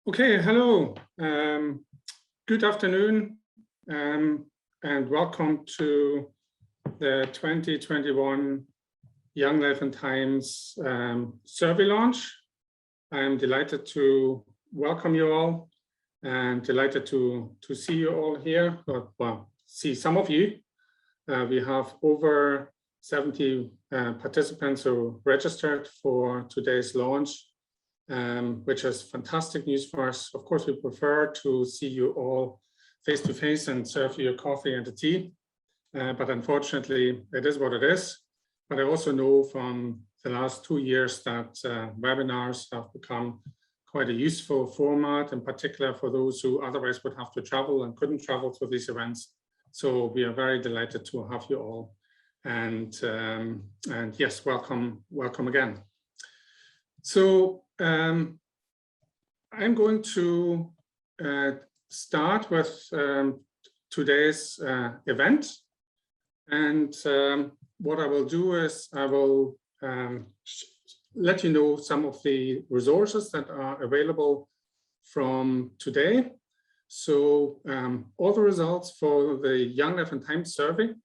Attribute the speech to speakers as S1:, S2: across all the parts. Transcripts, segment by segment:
S1: Okay, hello. Good afternoon, and welcome to the 2021 Young Life and Times survey launch. I'm delighted to welcome you all and delighted to see you all here, but well, see some of you. We have over 70 participants who registered for today's launch. Which is fantastic news for us. Of course, we prefer to see you all face to face and serve you your coffee and a tea. But unfortunately, it is what it is. But I also know from the last 2 years that webinars have become quite a useful format, in particular for those who otherwise would have to travel and couldn't travel to these events. So we are very delighted to have you all. And yes, welcome again. So I'm going to start with today's event. And what I will do is I will let you know some of the resources that are available from today. So all the results for the Young Life and Times survey,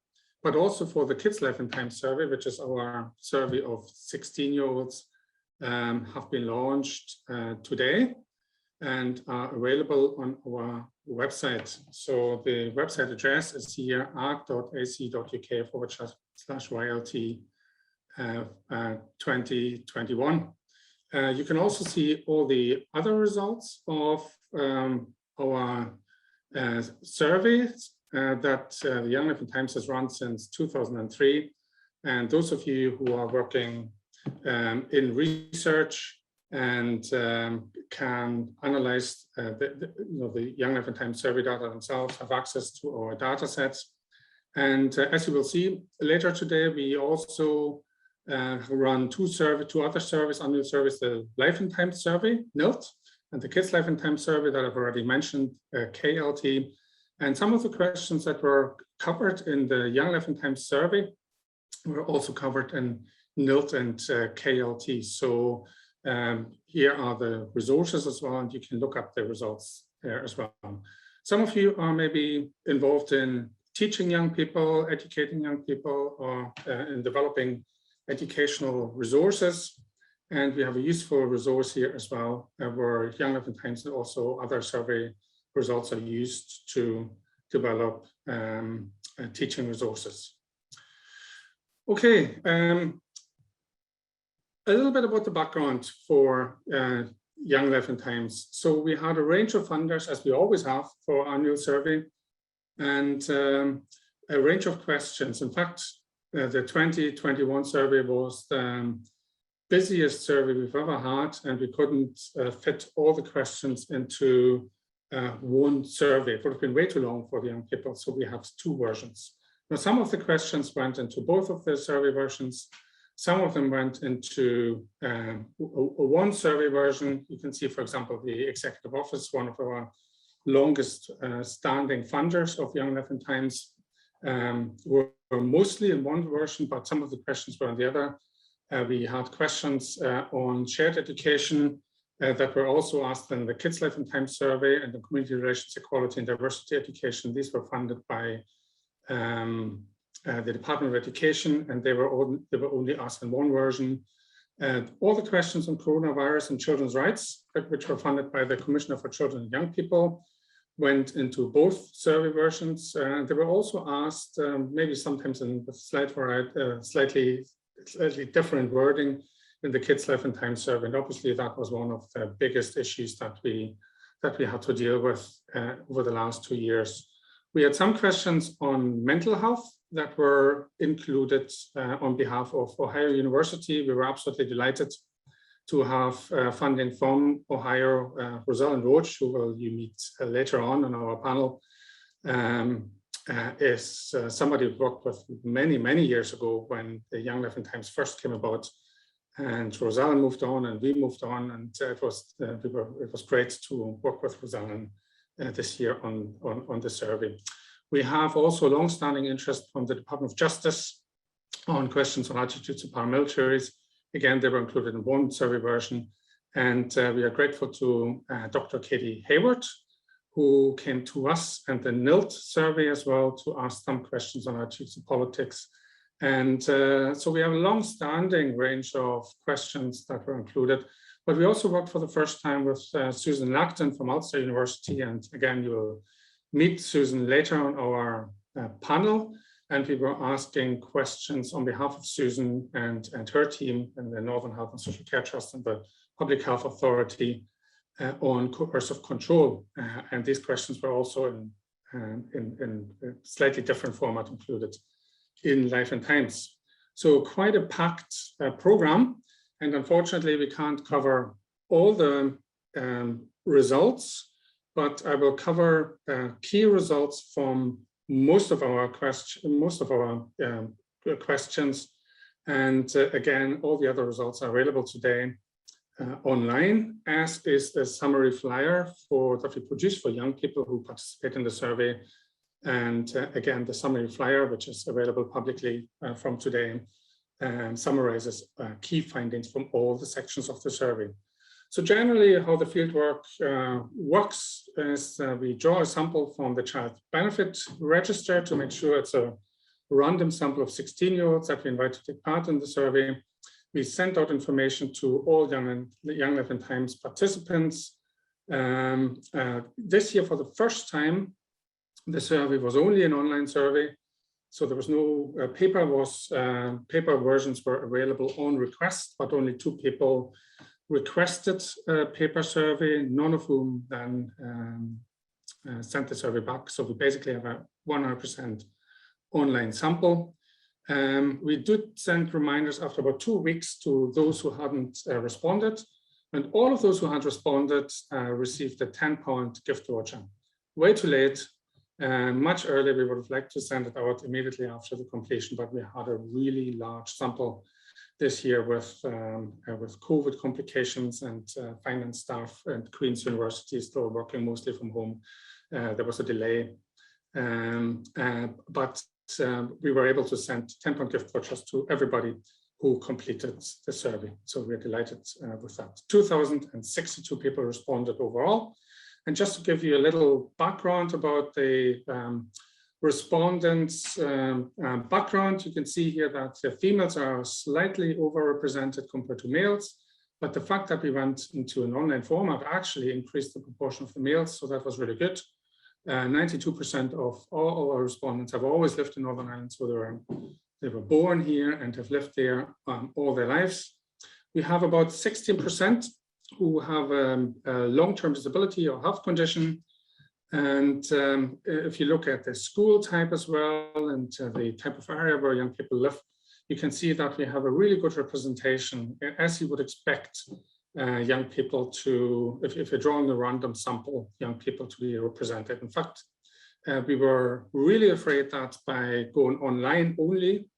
S1: but also for the Kids Life and Times survey, which is our survey of 16-year-olds, have been launched today and are available on our website. So the website address is here, arc.ac.uk/YLT 2021. You can also see all the other results of our surveys that the Young Life and Times has run since 2003. And those of you who are working in research and can analyze the Young Life and Times survey data themselves, have access to our data sets. And as you will see later today, we also run two other surveys, annual surveys, the Life and Times survey, NILT, and the Kids Life and Times survey that I've already mentioned, KLT. And some of the questions that were covered in the Young Life and Times survey were also covered in NILT and KLT. So here are the resources as well, and you can look up the results there as well. Some of you are maybe involved in teaching young people, educating young people, or in developing educational resources. And we have a useful resource here as well, where Young Life and Times and also other survey results are used to develop teaching resources. Okay. A little bit about the background for Young Life and Times. So we had a range of funders, as we always have for our annual survey, and a range of questions. In fact, the 2021 survey was the busiest survey we've ever had, and we couldn't fit all the questions into one survey. It would have been way too long for the young people, so we have two versions. Now, some of the questions went into both of the survey versions. Some of them went into one survey version. You can see, for example, the Executive Office, one of our longest standing funders of Young Life and Times, were mostly in one version, but some of the questions were on the other. We had questions on shared education that were also asked in the Kids Life and Times survey, and the Community Relations, Equality and Diversity Education. These were funded by the Department of Education, and they were only asked in one version. All the questions on coronavirus and children's rights, which were funded by the Commissioner for Children and Young People, went into both survey versions. They were also asked, maybe sometimes in the slightly different wording in the Kids Life and Times survey. And obviously that was one of the biggest issues that we had to deal with over the last 2 years. We had some questions on mental health that were included on behalf of Ohio University. We were absolutely delighted to have funding from Ohio. Rosalind Roach, who you meet later on our panel, is somebody who worked with many years ago when the Young Life and Times first came about. And Rosalind moved on, and we moved on, and it was great to work with Rosalind this year on the survey. We have also long-standing interest from the Department of Justice on questions on attitudes to paramilitaries. Again, they were included in one survey version. And we are grateful to Dr. Katie Hayward, who came to us and the NILT survey as well to ask some questions on attitudes to politics. And so we have a long-standing range of questions that were included. But we also worked for the first time with Susan Lacton from Ulster University. And again, you will meet Susan later on our panel. And we were asking questions on behalf of Susan and her team in the Northern Health and Social Care Trust and the Public Health Authority on coercive control. And these questions were also in a slightly different format included in Life and Times. So quite a packed program. And unfortunately, we can't cover all the results, but I will cover key results from most of our questions. And again, all the other results are available today online, as is the summary flyer that we produce for young people who participate in the survey. And again, the summary flyer, which is available publicly from today, summarizes key findings from all the sections of the survey. So generally, how the fieldwork works is we draw a sample from the child benefit register to make sure it's a random sample of 16-year-olds that we invite to take part in the survey. We sent out information to all Young Life and Times participants. This year, for the first time, the survey was only an online survey. So there was no paper versions were available on request, but only 2 people requested a paper survey, none of whom then sent the survey back. So we basically have a 100% online sample. We did send reminders after about 2 weeks to those who hadn't responded. And all of those who had responded received a £10 gift voucher. Way too late. Much earlier, we would have liked to send it out immediately after the completion, but we had a really large sample this year with COVID complications and finance staff and Queen's University still working mostly from home. There was a delay, but we were able to send £10 gift vouchers to everybody who completed the survey. So we're delighted with that. 2,062 people responded overall. And just to give you a little background about the respondents' background, you can see here that the females are slightly overrepresented compared to males, but the fact that we went into an online format actually increased the proportion of the males, so that was really good. 92% of all our respondents have always lived in Northern Ireland, so they were born here and have lived there all their lives. We have about 16% who have a long-term disability or health condition. And if you look at the school type as well and the type of area where young people live, you can see that we have a really good representation, as you would expect young people to, if you're drawing a random sample, young people to be represented. In fact, we were really afraid that by going online only,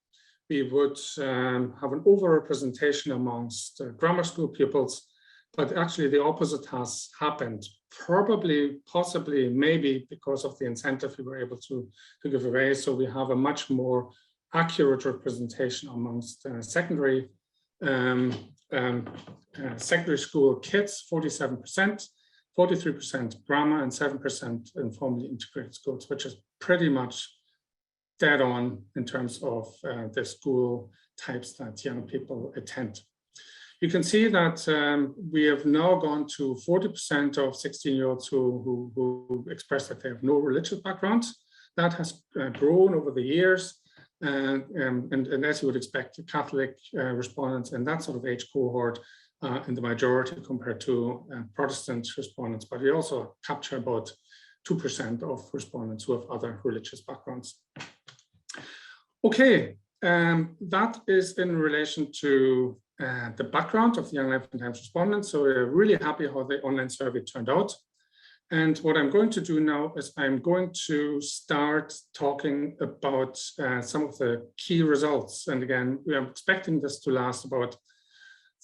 S1: we would have an overrepresentation amongst grammar school pupils. But actually the opposite has happened, probably, possibly, maybe because of the incentive we were able to give away. So we have a much more accurate representation amongst secondary school kids, 47%, 43% grammar, and 7% informally integrated schools, which is pretty much dead on in terms of the school types that young people attend. You can see that we have now gone to 40% of 16-year-olds who express that they have no religious background. That has grown over the years. And as you would expect, Catholic respondents in that sort of age cohort in the majority compared to Protestant respondents. But we also capture about 2% of respondents who have other religious backgrounds. Okay, that is in relation to the background of the Young Life and Times respondents. So we're really happy how the online survey turned out. And what I'm going to do now is I'm going to start talking about some of the key results. And again, we are expecting this to last about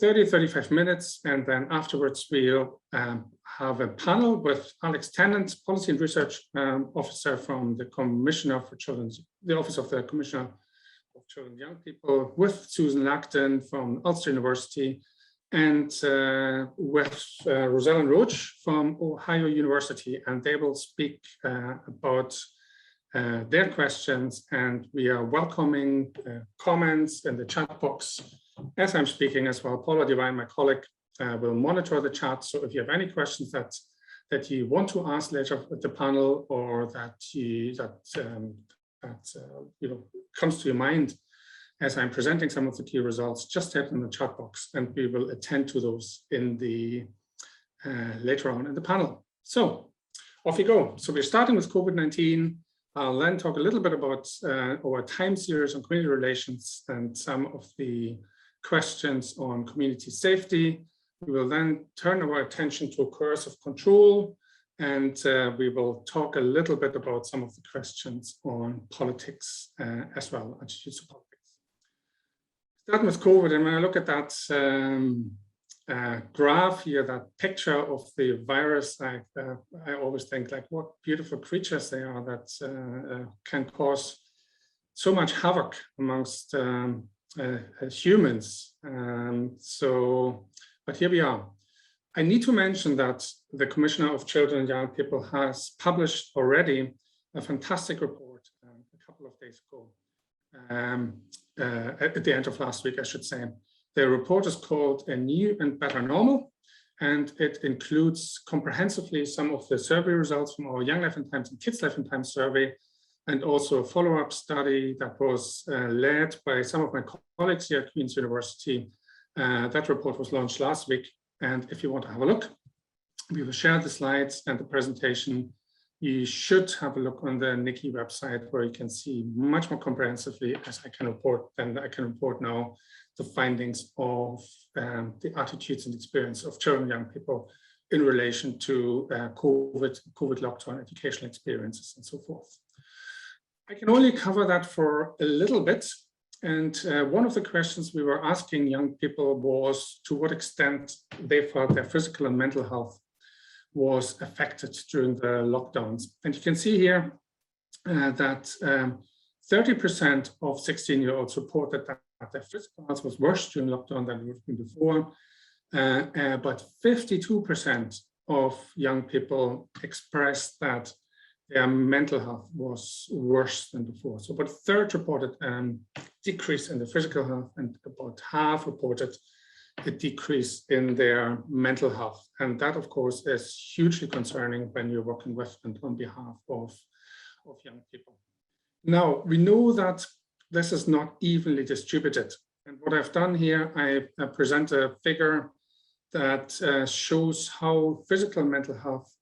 S1: 30-35 minutes. And then afterwards, we'll have a panel with Alex Tennant, Policy and Research Officer from the Commissioner for Children's, the Office of the Commissioner of Children and Young People, with Susan Lacton from Ulster University, and with Rosalind Roach from Ohio University, and they will speak about their questions, and we are welcoming comments in the chat box as I'm speaking as well. Paula Devine, my colleague, will monitor the chat, so if you have any questions that you want to ask later at the panel, or that comes to your mind as I'm presenting some of the key results, just type in the chat box and we will attend to those in the later on in the panel. So off you go. So we're starting with COVID-19. I'll then talk a little bit about our time series on community relations and some of the questions on community safety. We will then turn our attention to coercive control, and we will talk a little bit about some of the questions on politics as well, attitudes to politics. Starting with COVID, and when I look at that graph here, that picture of the virus, I always think, like, what beautiful creatures they are that can cause so much havoc amongst humans. But here we are. I need to mention that the Commissioner of Children and Young People has published already a fantastic report a couple of days ago. At the end of last week, I should say. The report is called A New and Better Normal, and it includes comprehensively some of the survey results from our Young Life and Times and Kids Life and Times survey, and also a follow-up study that was led by some of my colleagues here at Queen's University. That report was launched last week, and if you want to have a look, we will share the slides and the presentation. You should have a look on the NICI website, where you can see much more comprehensively, as I can report, than I can report now, the findings of the attitudes and experience of children and young people in relation to COVID lockdown, educational experiences, and so forth. I can only cover that for a little bit. And one of the questions we were asking young people was to what extent they felt their physical and mental health was affected during the lockdowns. And you can see here that 30% of 16-year-olds reported that their physical health was worse during lockdown than it would have been before. But 52% of young people expressed that their mental health was worse than before. So about a third reported decrease in the physical health, and about half reported a decrease in their mental health. And that, of course, is hugely concerning when you're working with and on behalf of young people. Now, we know that this is not evenly distributed. And what I've done here, I present a figure that shows how physical and mental health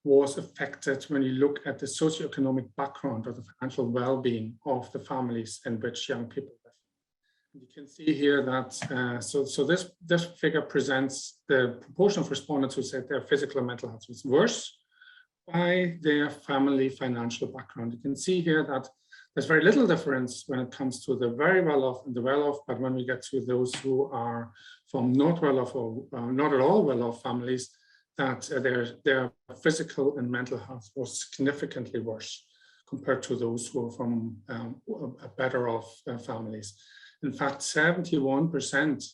S1: was affected when you look at the socioeconomic background or the financial well-being of the families in which young people live. You can see here that, so this figure presents the proportion of respondents who said their physical and mental health was worse by their family financial background. You can see here that there's very little difference when it comes to the very well-off and the well-off, but when we get to those who are from not well-off or not at all well-off families, that their physical and mental health was significantly worse compared to those who are from better off families. In fact, 71%,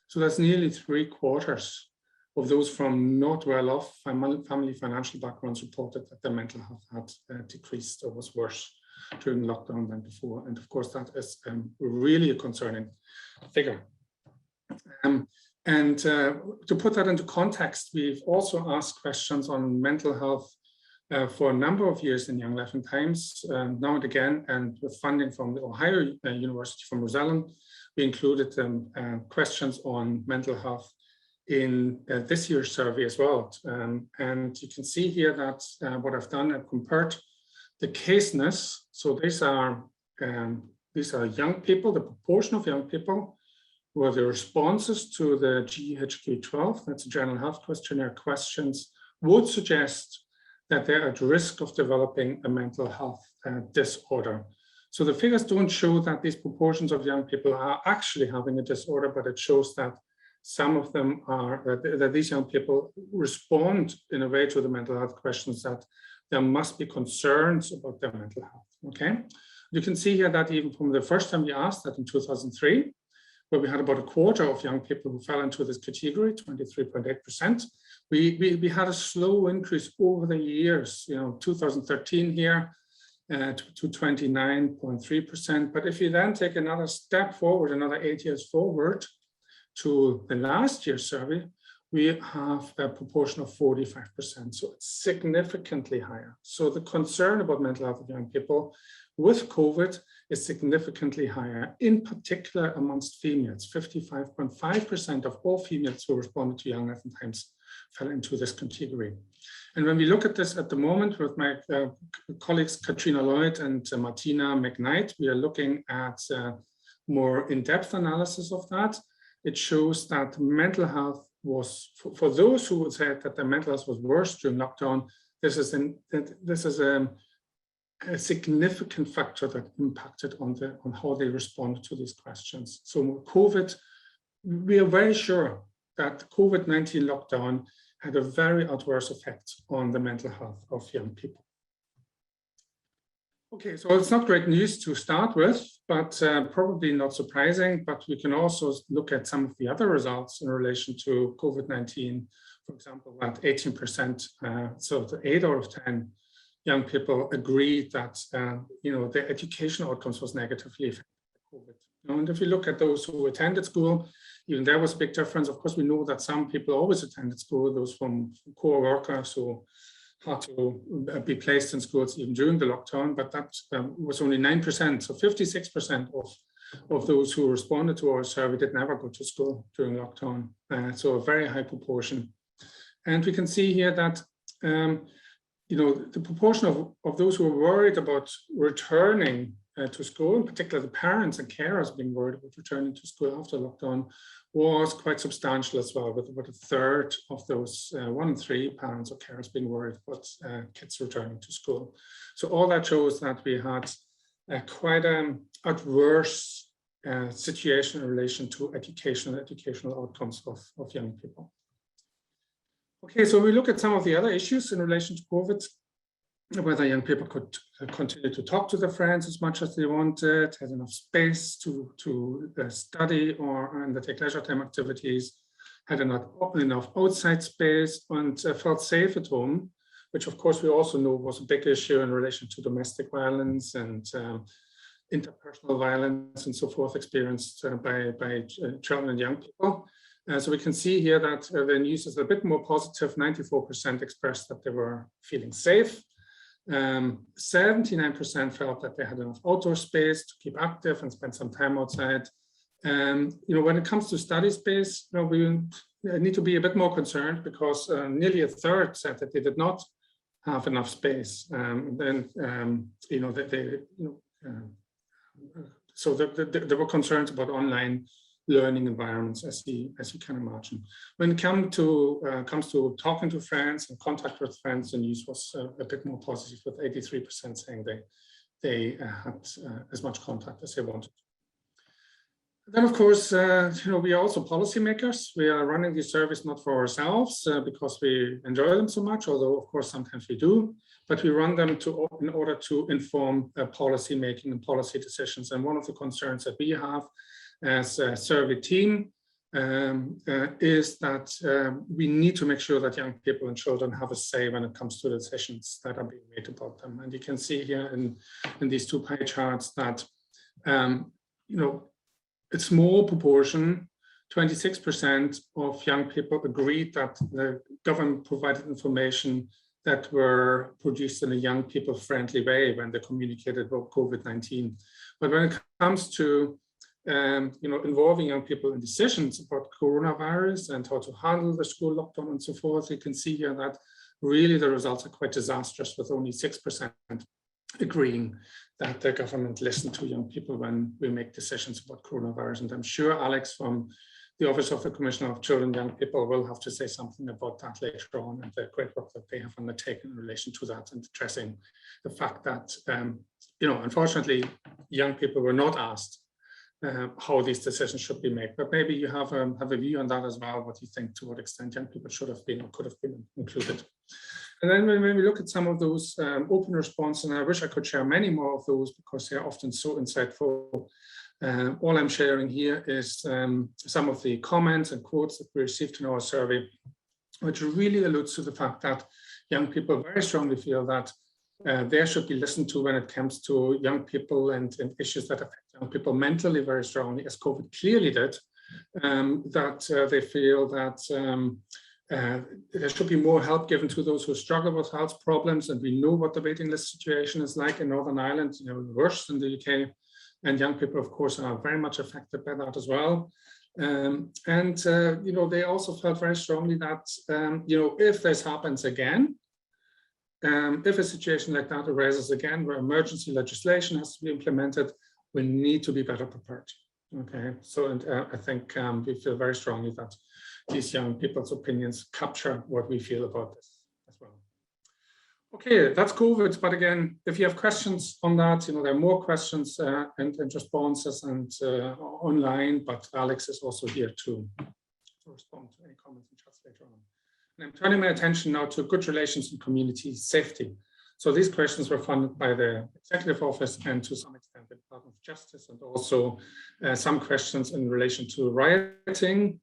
S1: so that's nearly 3/4 of those from not well-off family financial backgrounds reported that their mental health had decreased or was worse during lockdown than before. And of course, that is really a concerning figure. To put that into context, we've also asked questions on mental health for a number of years in Young Life and Times, now and again, and with funding from the Ohio University, from Rosalind, we included questions on mental health in this year's survey as well. And you can see here that what I've done, I've compared the caseness. So these are young people, the proportion of young people where the responses to the GHQ-12, that's a general health questionnaire, questions would suggest that they're at risk of developing a mental health disorder. So the figures don't show that these proportions of young people are actually having a disorder, but it shows that some of them are, that these young people respond in a way to the mental health questions that there must be concerns about their mental health, okay? You can see here that even from the first time we asked that in 2003, where we had about a quarter of young people who fell into this category, 23.8%. We had a slow increase over the years, 2013 here to 29.3%. But if you then take another step forward, another 8 years forward to the last year's survey, we have a proportion of 45%. So it's significantly higher. So the concern about mental health of young people with COVID is significantly higher, in particular amongst females. 55.5% of all females who responded to Young Life and Times fell into this category. And when we look at this at the moment with my colleagues Katrina Lloyd and Martina McKnight, we are looking at more in-depth analysis of that. It shows that mental health was, for those who said that their mental health was worse during lockdown, this is a significant factor that impacted on how they responded to these questions. So COVID, we are very sure that COVID-19 lockdown had a very adverse effect on the mental health of young people. Okay, so it's not great news to start with, but probably not surprising, but we can also look at some of the other results in relation to COVID-19. For example, that 18%, so the 8 out of 10 young people agreed that their educational outcomes was negatively affected by COVID. And if you look at those who attended school, even there was a big difference. Of course, we know that some people always attended school, those from core workers who had to be placed in schools even during the lockdown, but that was only 9%. So 56% of those who responded to our survey did never go to school during lockdown. So a very high proportion. And we can see here that the proportion of those who are worried about returning to school, in particular the parents and carers being worried about returning to school after lockdown, was quite substantial as well, with about a third of those 1 in 3 parents or carers being worried about kids returning to school. So all that shows that we had quite an adverse situation in relation to educational outcomes of young people. Okay, so we look at some of the other issues in relation to COVID, whether young people could continue to talk to their friends as much as they wanted, had enough space to study or undertake leisure time activities, had enough outside space, and felt safe at home, which of course we also know was a big issue in relation to domestic violence and interpersonal violence and so forth experienced by children and young people. So we can see here that the news is a bit more positive. 94% expressed that they were feeling safe. 79% felt that they had enough outdoor space to keep active and spend some time outside. When it comes to study space, we need to be a bit more concerned because nearly a third said that they did not have enough space. So there were concerns about online learning environments, as you can imagine. When it comes to talking to friends and contact with friends, the news was a bit more positive, with 83% saying they had as much contact as they wanted. Then, of course, we are also policymakers. We are running these surveys not for ourselves because we enjoy them so much, although of course sometimes we do, but we run them in order to inform policy making and policy decisions. And one of the concerns that we have as a survey team is that we need to make sure that young people and children have a say when it comes to the decisions that are being made about them. And you can see here in these two pie charts that a small proportion, 26% of young people agreed that the government provided information that were produced in a young people friendly way when they communicated about COVID-19. But when it comes to involving young people in decisions about coronavirus and how to handle the school lockdown and so forth, you can see here that really the results are quite disastrous, with only 6% agreeing that the government listened to young people when we make decisions about coronavirus. And I'm sure Alex from the Office of the Commissioner of Children and Young People will have to say something about that later on, and the great work that they have undertaken in relation to that and addressing the fact that, unfortunately, young people were not asked how these decisions should be made. But maybe you have a view on that as well, what you think, to what extent young people should have been or could have been included. And then when we look at some of those open responses, and I wish I could share many more of those because they're often so insightful, All I'm sharing here is some of the comments and quotes that we received in our survey, which really alludes to the fact that young people very strongly feel that they should be listened to when it comes to young people and issues that affect young people mentally very strongly, as COVID clearly did, that they feel that there should be more help given to those who struggle with health problems. And we know what the waiting list situation is like in Northern Ireland, worse than the UK. And young people, of course, are very much affected by that as well. They also felt very strongly that, if this happens again, if a situation like that arises again, where emergency legislation has to be implemented, we need to be better prepared. Okay, so I think we feel very strongly that these young people's opinions capture what we feel about this as well. Okay, that's COVID. But again, if you have questions on that, there are more questions and responses and online, but Alex is also here to respond to any comments and chats later on. And I'm turning my attention now to good relations and community safety. So these questions were funded by the Executive Office and to some extent the Department of Justice, and also some questions in relation to rioting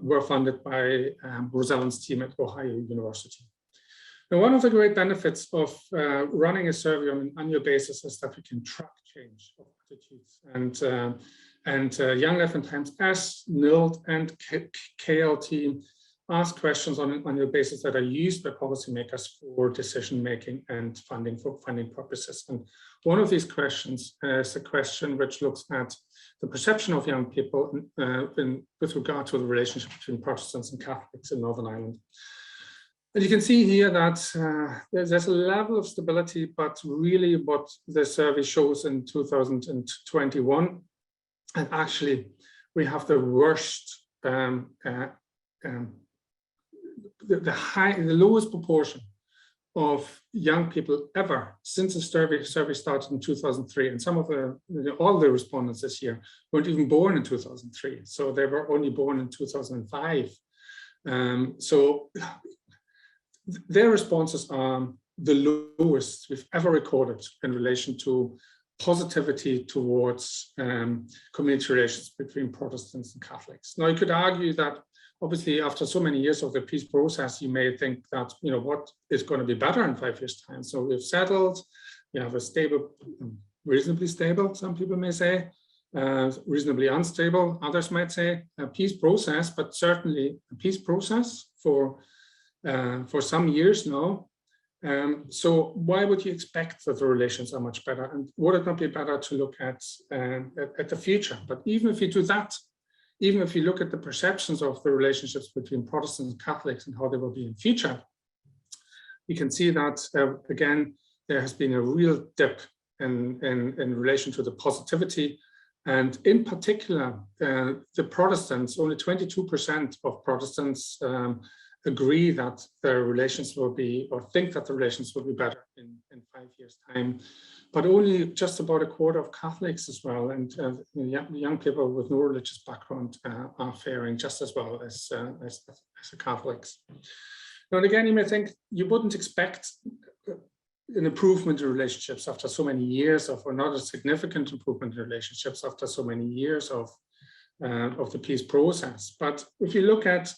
S1: were funded by Rosalind's team at Ohio University. Now, one of the great benefits of running a survey on an annual basis is that we can track change of attitudes. And Young Life and Times, as NILD and KLT, ask questions on an annual basis that are used by policymakers for decision making and funding purposes. And one of these questions is a question which looks at the perception of young people with regard to the relationship between Protestants and Catholics in Northern Ireland. And you can see here that there's a level of stability, but really what the survey shows in 2021, and actually we have the worst, the lowest proportion of young people ever since the survey started in 2003. And some of all the respondents this year weren't even born in 2003. So they were only born in 2005. So their responses are the lowest we've ever recorded in relation to positivity towards community relations between Protestants and Catholics. Now, you could argue that obviously after so many years of the peace process, you may think that, what is going to be better in 5 years' time? So we've settled, we have a stable, reasonably stable, some people may say, reasonably unstable, others might say, a peace process, but certainly a peace process for some years now. So why would you expect that the relations are much better? And would it not be better to look at the future? But even if you do that, even if you look at the perceptions of the relationships between Protestants and Catholics and how they will be in future, you can see that, again, there has been a real dip in relation to the positivity. And in particular, the Protestants, only 22% of Protestants agree that their relations will be, or think that the relations will be better in 5 years' time, but only just about a quarter of Catholics as well, and young people with no religious background are faring just as well as the Catholics. Now, and again, you may think you wouldn't expect an improvement in relationships after so many years or not a significant improvement in relationships after so many years of the peace process. But if you look at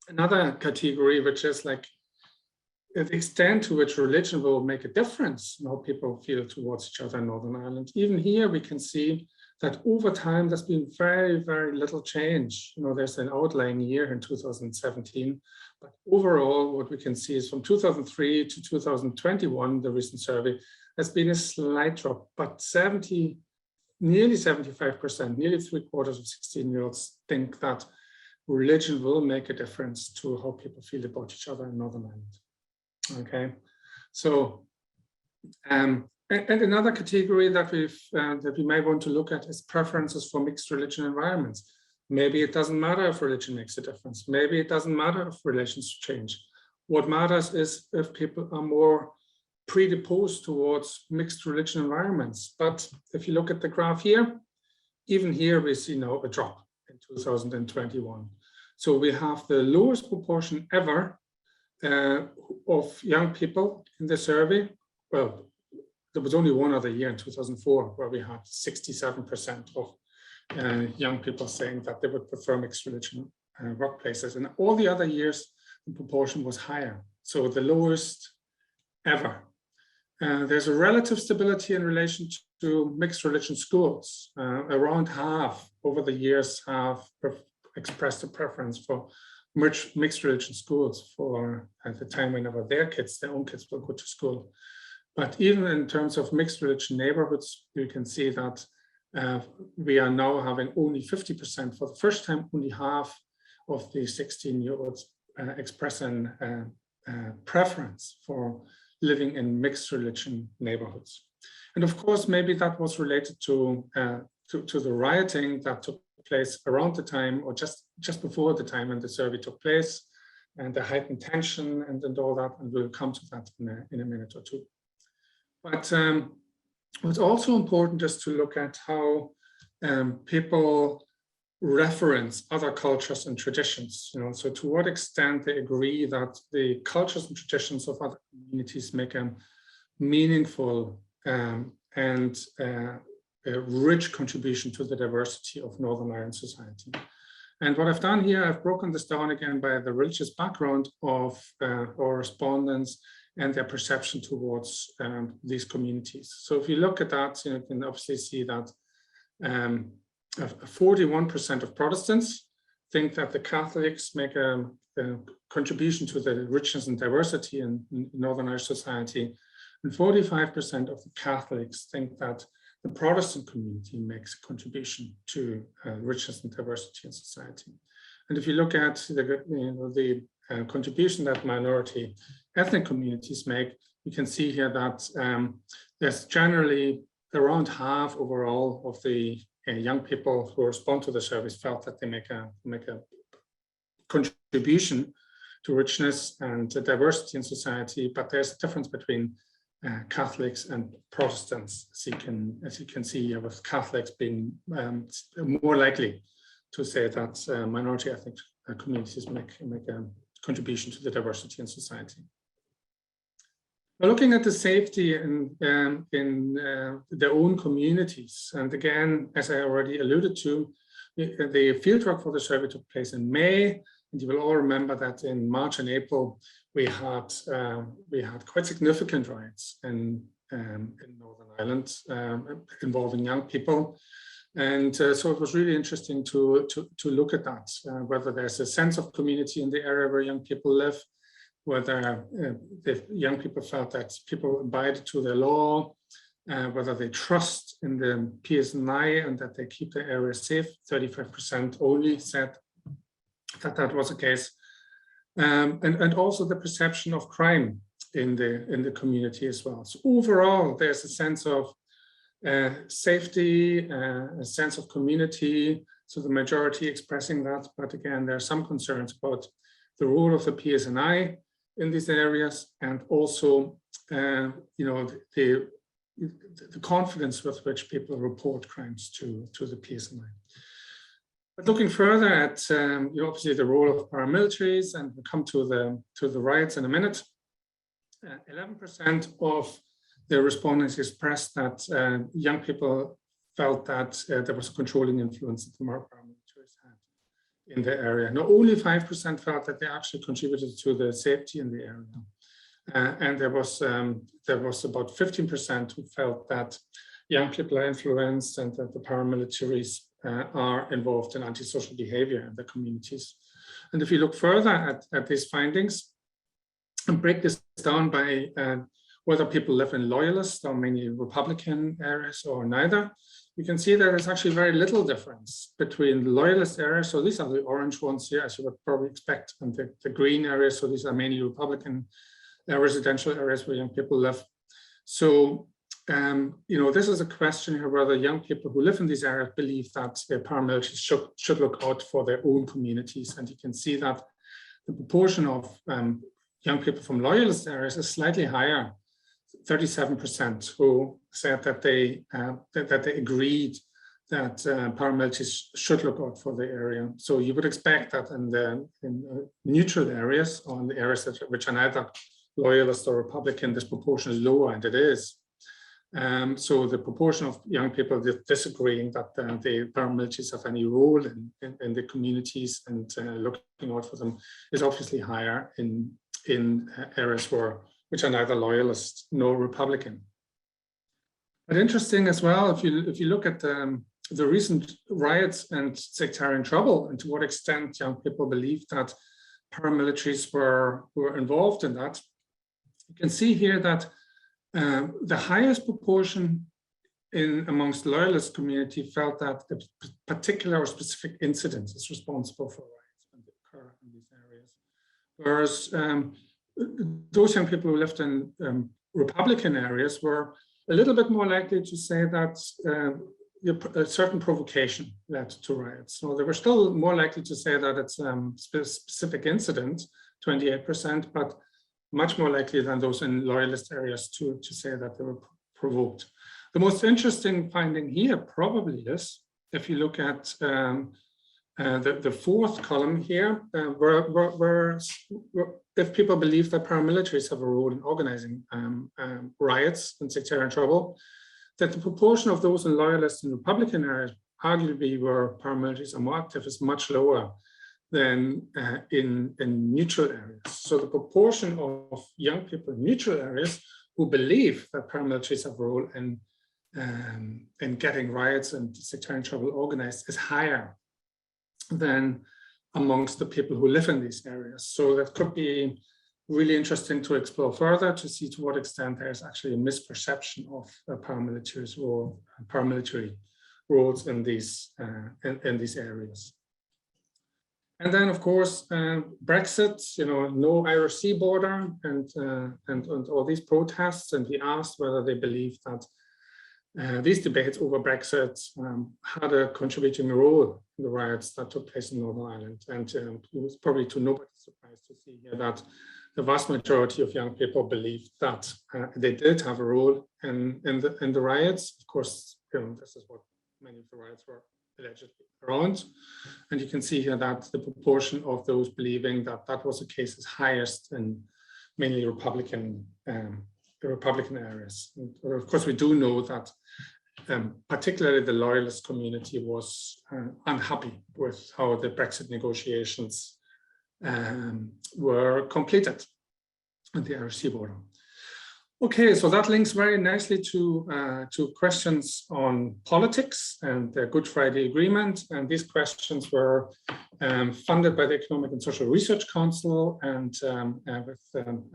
S1: another category, which is like the extent to which religion will make a difference in how people feel towards each other in Northern Ireland. Even here, we can see that over time, there's been very, very little change. There's an outlying year in 2017, but overall, what we can see is from 2003 to 2021, the recent survey, there's been a slight drop, but nearly 75%, nearly 3/4 of 16-year-olds think that religion will make a difference to how people feel about each other in Northern Ireland. Okay, so and another category that we may want to look at is preferences for mixed religion environments. Maybe it doesn't matter if religion makes a difference. Maybe it doesn't matter if relations change. What matters is if people are more predisposed towards mixed religion environments. But if you look at the graph here, even here we see now a drop in 2021. So we have the lowest proportion ever of young people in the survey. Well, there was only one other year in 2004 where we had 67% of young people saying that they would prefer mixed religion workplaces. And all the other years, the proportion was higher. So the lowest ever. There's a relative stability in relation to mixed religion schools. Around half over the years have expressed a preference for mixed religion schools for at the time whenever their own kids will go to school. But even in terms of mixed religion neighborhoods, you can see that we are now having only 50%. For the first time, only half of the 16-year-olds expressing preference for living in mixed religion neighborhoods. And of course, maybe that was related to the rioting that took place around the time or just before the time when the survey took place, and the heightened tension and all that, and we'll come to that in a minute or two. But what's also important is to look at how people reference other cultures and traditions. So to what extent they agree that the cultures and traditions of other communities make a meaningful and a rich contribution to the diversity of Northern Ireland society. And what I've done here, I've broken this down again by the religious background of our respondents and their perception towards these communities. So if you look at that, you can obviously see that 41% of Protestants think that the Catholics make a contribution to the richness and diversity in Northern Irish society, and 45% of the Catholics think that the Protestant community makes a contribution to richness and diversity in society. And if you look at the contribution that minority ethnic communities make, you can see here that there's generally around half overall of the young people who respond to the surveys felt that they make a contribution to richness and diversity in society, but there's a difference between Catholics and Protestants, as you can see here, with Catholics being more likely to say that minority ethnic communities make a contribution to the diversity in society. We're looking at the safety in their own communities. And again, as I already alluded to, the fieldwork for the survey took place in May. And you will all remember that in March and April, we had quite significant riots in Northern Ireland involving young people. And so it was really interesting to look at that, whether there's a sense of community in the area where young people live, whether the young people felt that people abide to the law, whether they trust in the PSNI and that they keep the area safe. 35% only said that that was the case. And also the perception of crime in the community as well. So overall, there's a sense of safety, a sense of community. So the majority expressing that, but again, there are some concerns about the role of the PSNI in these areas, and also, the confidence with which people report crimes to the PSNI. But looking further at, obviously the role of paramilitaries, and we'll come to the riots in a minute. 11% of the respondents expressed that young people felt that there was a controlling influence that the paramilitaries had in the area. Now, only 5% felt that they actually contributed to the safety in the area. And there was about 15% who felt that young people are influenced and that the paramilitaries are involved in antisocial behavior in the communities. And if you look further at these findings and break this down by whether people live in loyalist or mainly Republican areas or neither, you can see that there's actually very little difference between the loyalist areas. So these are the orange ones here, as you would probably expect, and the green areas. So these are mainly Republican residential areas where young people live. So, this is a question here whether young people who live in these areas believe that the paramilitaries should look out for their own communities. And you can see that the proportion of young people from loyalist areas is slightly higher, 37%, who said that they agreed that paramilitaries should look out for the area. So you would expect that in neutral areas, or in the areas which are neither loyalist or Republican, this proportion is lower, and it is. So the proportion of young people disagreeing that the paramilitaries have any role in the communities and looking out for them is obviously higher in areas which are neither loyalist nor Republican. But interesting as well, if you look at the recent riots and sectarian trouble, and to what extent young people believe that paramilitaries were involved in that, you can see here that the highest proportion amongst the loyalist community felt that a particular or specific incident is responsible for riots when they occur in these areas. Whereas those young people who lived in Republican areas were a little bit more likely to say that a certain provocation led to riots. So they were still more likely to say that it's a specific incident, 28%, but much more likely than those in loyalist areas to say that they were provoked. The most interesting finding here probably is, if you look at the fourth column here, where if people believe that paramilitaries have a role in organizing riots and sectarian trouble, that the proportion of those in loyalist and Republican areas, arguably where paramilitaries are more active, is much lower than in neutral areas. So the proportion of young people in neutral areas who believe that paramilitaries have a role in getting riots and sectarian trouble organized is higher than amongst the people who live in these areas. So that could be really interesting to explore further, to see to what extent there's actually a misperception of paramilitary roles in these areas. And then, of course, Brexit, no Irish Sea border, and all these protests. And we asked whether they believe that these debates over Brexit had a contributing role in the riots that took place in Northern Ireland. And it was probably to nobody's surprise to see here that the vast majority of young people believed that they did have a role in the riots. Of course, this is what many of the riots were allegedly around. And you can see here that the proportion of those believing that that was the case is highest in mainly Republican areas. And of course, we do know that particularly the loyalist community was unhappy with how the Brexit negotiations were completed at the Irish Sea border. Okay, so that links very nicely to questions on politics and the Good Friday Agreement. And these questions were funded by the Economic and Social Research Council and with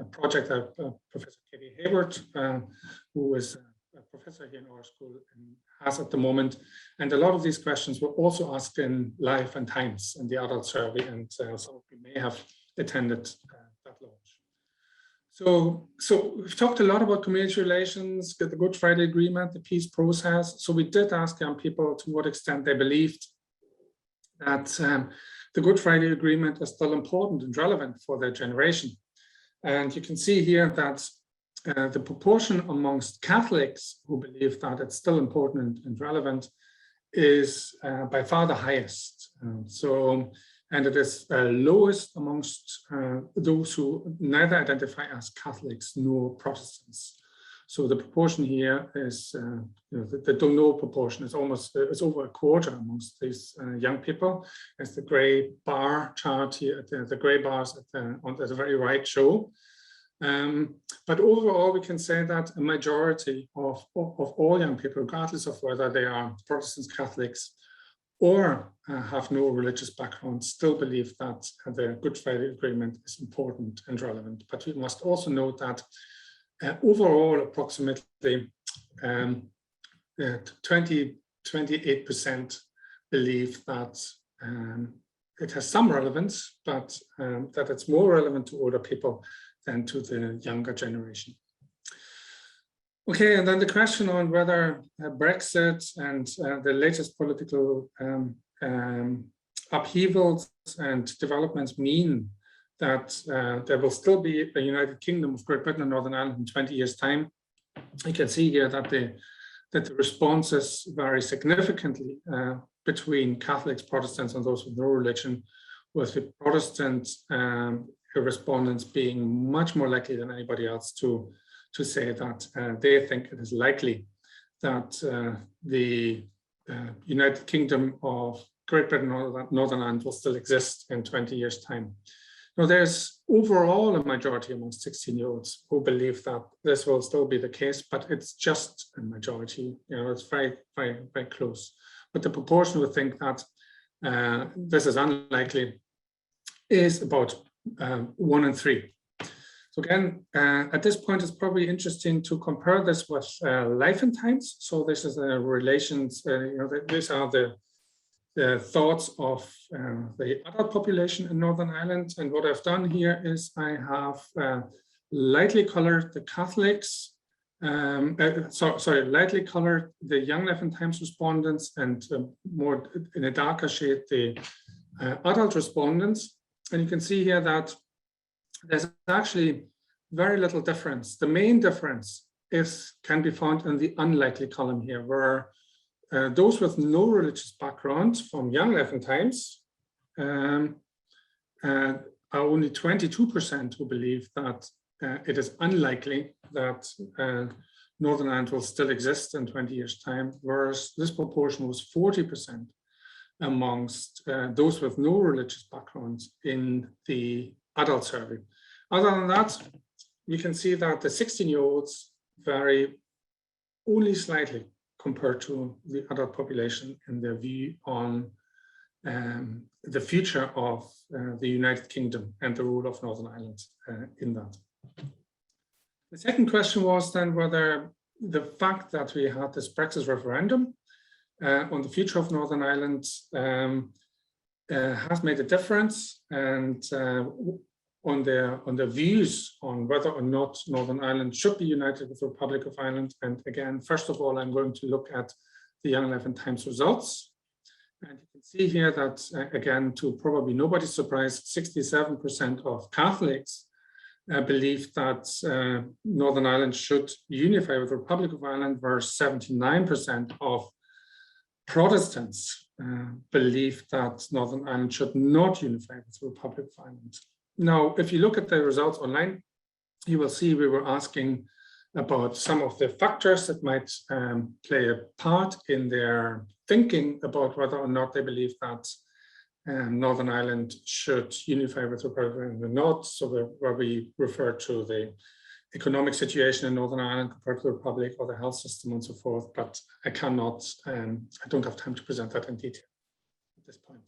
S1: a project that Professor Katie Hayward, who is a professor here in our school, has at the moment. And a lot of these questions were also asked in Life and Times in the adult survey, and some of you may have attended that launch. So we've talked a lot about community relations, the Good Friday Agreement, the peace process. So we did ask young people to what extent they believed that the Good Friday Agreement is still important and relevant for their generation. And you can see here that the proportion amongst Catholics who believe that it's still important and relevant is by far the highest. And it is lowest amongst those who neither identify as Catholics nor Protestants. So the proportion here is, the don't know proportion is it's over a quarter amongst these young people. As the gray bar chart here, the gray bars on the very right show. But overall, we can say that a majority of all young people, regardless of whether they are Protestants, Catholics, or have no religious background, still believe that the Good Friday Agreement is important and relevant. But we must also note that overall, approximately 28% believe that it has some relevance, but that it's more relevant to older people than to the younger generation. Okay, and then the question on whether Brexit and the latest political upheavals and developments mean that there will still be a United Kingdom of Great Britain and Northern Ireland in 20 years' time. You can see here that the responses vary significantly between Catholics, Protestants, and those with no religion, with the Protestant respondents being much more likely than anybody else to to say that they think it is likely that the United Kingdom of Great Britain or Northern Ireland will still exist in 20 years' time. Now, there's overall a majority among 16-year-olds who believe that this will still be the case, but it's just a majority. It's very, very, very close. But the proportion who think that this is unlikely is about 1 in 3. So again, at this point, it's probably interesting to compare this with life and times. So this is the relations, these are the thoughts of the adult population in Northern Ireland. And what I've done here is I have lightly colored the Catholics, lightly colored the Young Life and Times respondents, and more in a darker shade, the adult respondents. And you can see here that there's actually very little difference. The main difference can be found in the unlikely column here, where those with no religious background from Young Life and Times are only 22% who believe that it is unlikely that Northern Ireland will still exist in 20 years' time, whereas this proportion was 40% amongst those with no religious backgrounds in the adult survey. Other than that, you can see that the 16-year-olds vary only slightly compared to the adult population in their view on the future of the United Kingdom and the role of Northern Ireland in that. The second question was then whether the fact that we had this Brexit referendum on the future of Northern Ireland has made a difference, and on their views on whether or not Northern Ireland should be united with the Republic of Ireland. And again, first of all, I'm going to look at the Young Life and Times results. And you can see here that, again, to probably nobody's surprise, 67% of Catholics believe that Northern Ireland should unify with the Republic of Ireland, whereas 79% of Protestants believe that Northern Ireland should not unify with the Republic of Ireland. Now, if you look at the results online, you will see we were asking about some of the factors that might play a part in their thinking about whether or not they believe that Northern Ireland should unify with the Republic of Ireland or not. So where we refer to the economic situation in Northern Ireland compared to the Republic, or the health system and so forth, but I cannot, I don't have time to present that in detail at this point.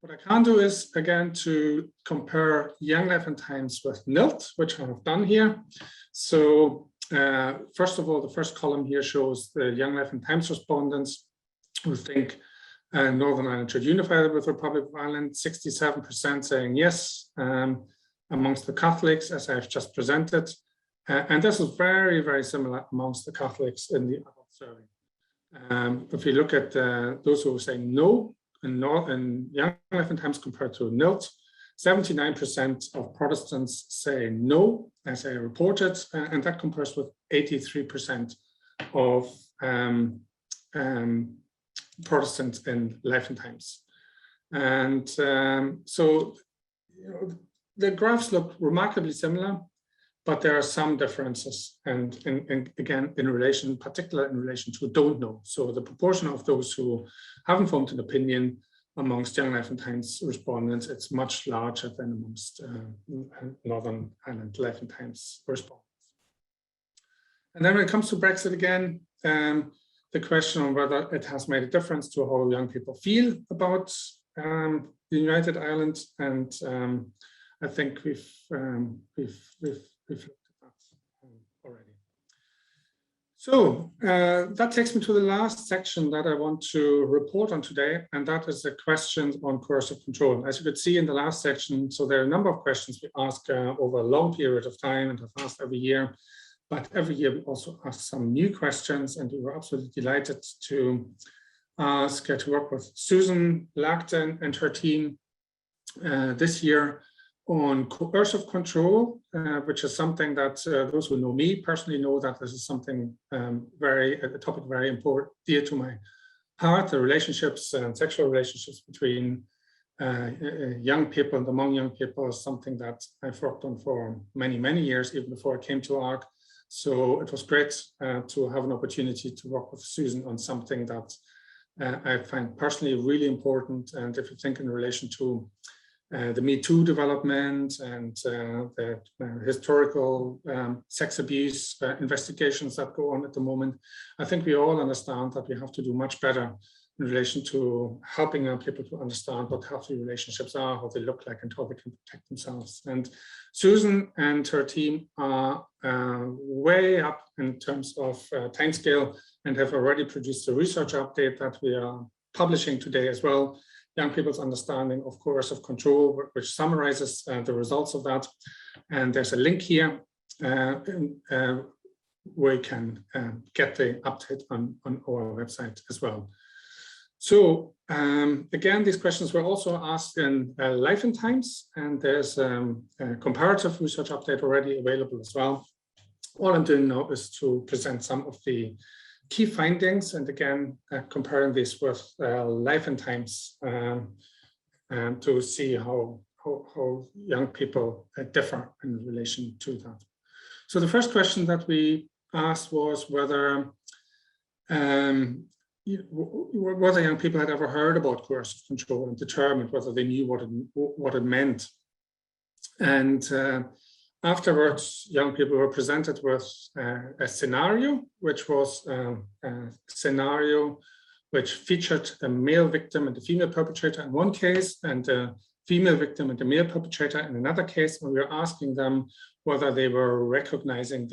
S1: What I can do is, again, to compare Young Life and Times with NILT, which I have done here. So first of all, the first column here shows the Young Life and Times respondents who think Northern Ireland should unify with the Republic of Ireland, 67% saying yes amongst the Catholics, as I've just presented. And this is very, very similar amongst the Catholics in the adult survey. If you look at those who are saying no, in Young Life and Times compared to NILT, 79% of Protestants say no, as I reported, and that compares with 83% of Protestants in Life and Times. And so the graphs look remarkably similar, but there are some differences, and again, particularly in relation to don't know. So the proportion of those who haven't formed an opinion amongst Young Life and Times respondents, it's much larger than amongst Northern Ireland Life and Times respondents. And then when it comes to Brexit again, the question on whether it has made a difference to how young people feel about the United Ireland, and I think we've looked at that already. So that takes me to the last section that I want to report on today, and that is the questions on coercive control. As you could see in the last section, so there are a number of questions we ask over a long period of time and have asked every year, but every year we also ask some new questions, and we were absolutely delighted to work with Susan Lacton and her team this year on coercive control, which is something that those who know me personally know that this is something a topic very important, dear to my heart. The relationships and sexual relationships between young people and among young people is something that I've worked on for many, many years, even before I came to ARC. So it was great to have an opportunity to work with Susan on something that I find personally really important. And if you think in relation to the Me Too development and the historical sex abuse investigations that go on at the moment, I think we all understand that we have to do much better in relation to helping young people to understand what healthy relationships are, how they look like, and how they can protect themselves. And Susan and her team are way up in terms of timescale and have already produced a research update that we are publishing today as well. Young people's understanding of coercive control, which summarizes the results of that. And there's a link here where you can get the update on our website as well. So again, these questions were also asked in Life and Times, and there's a comparative research update already available as well. All I'm doing now is to present some of the key findings, and again, comparing this with Life and Times to see how young people differ in relation to that. So the first question that we asked was whether young people had ever heard about coercive control and determined whether they knew what it meant. And afterwards, young people were presented with a scenario, which was a scenario which featured a male victim and a female perpetrator in one case, and a female victim and a male perpetrator in another case. And we were asking them whether they were recognizing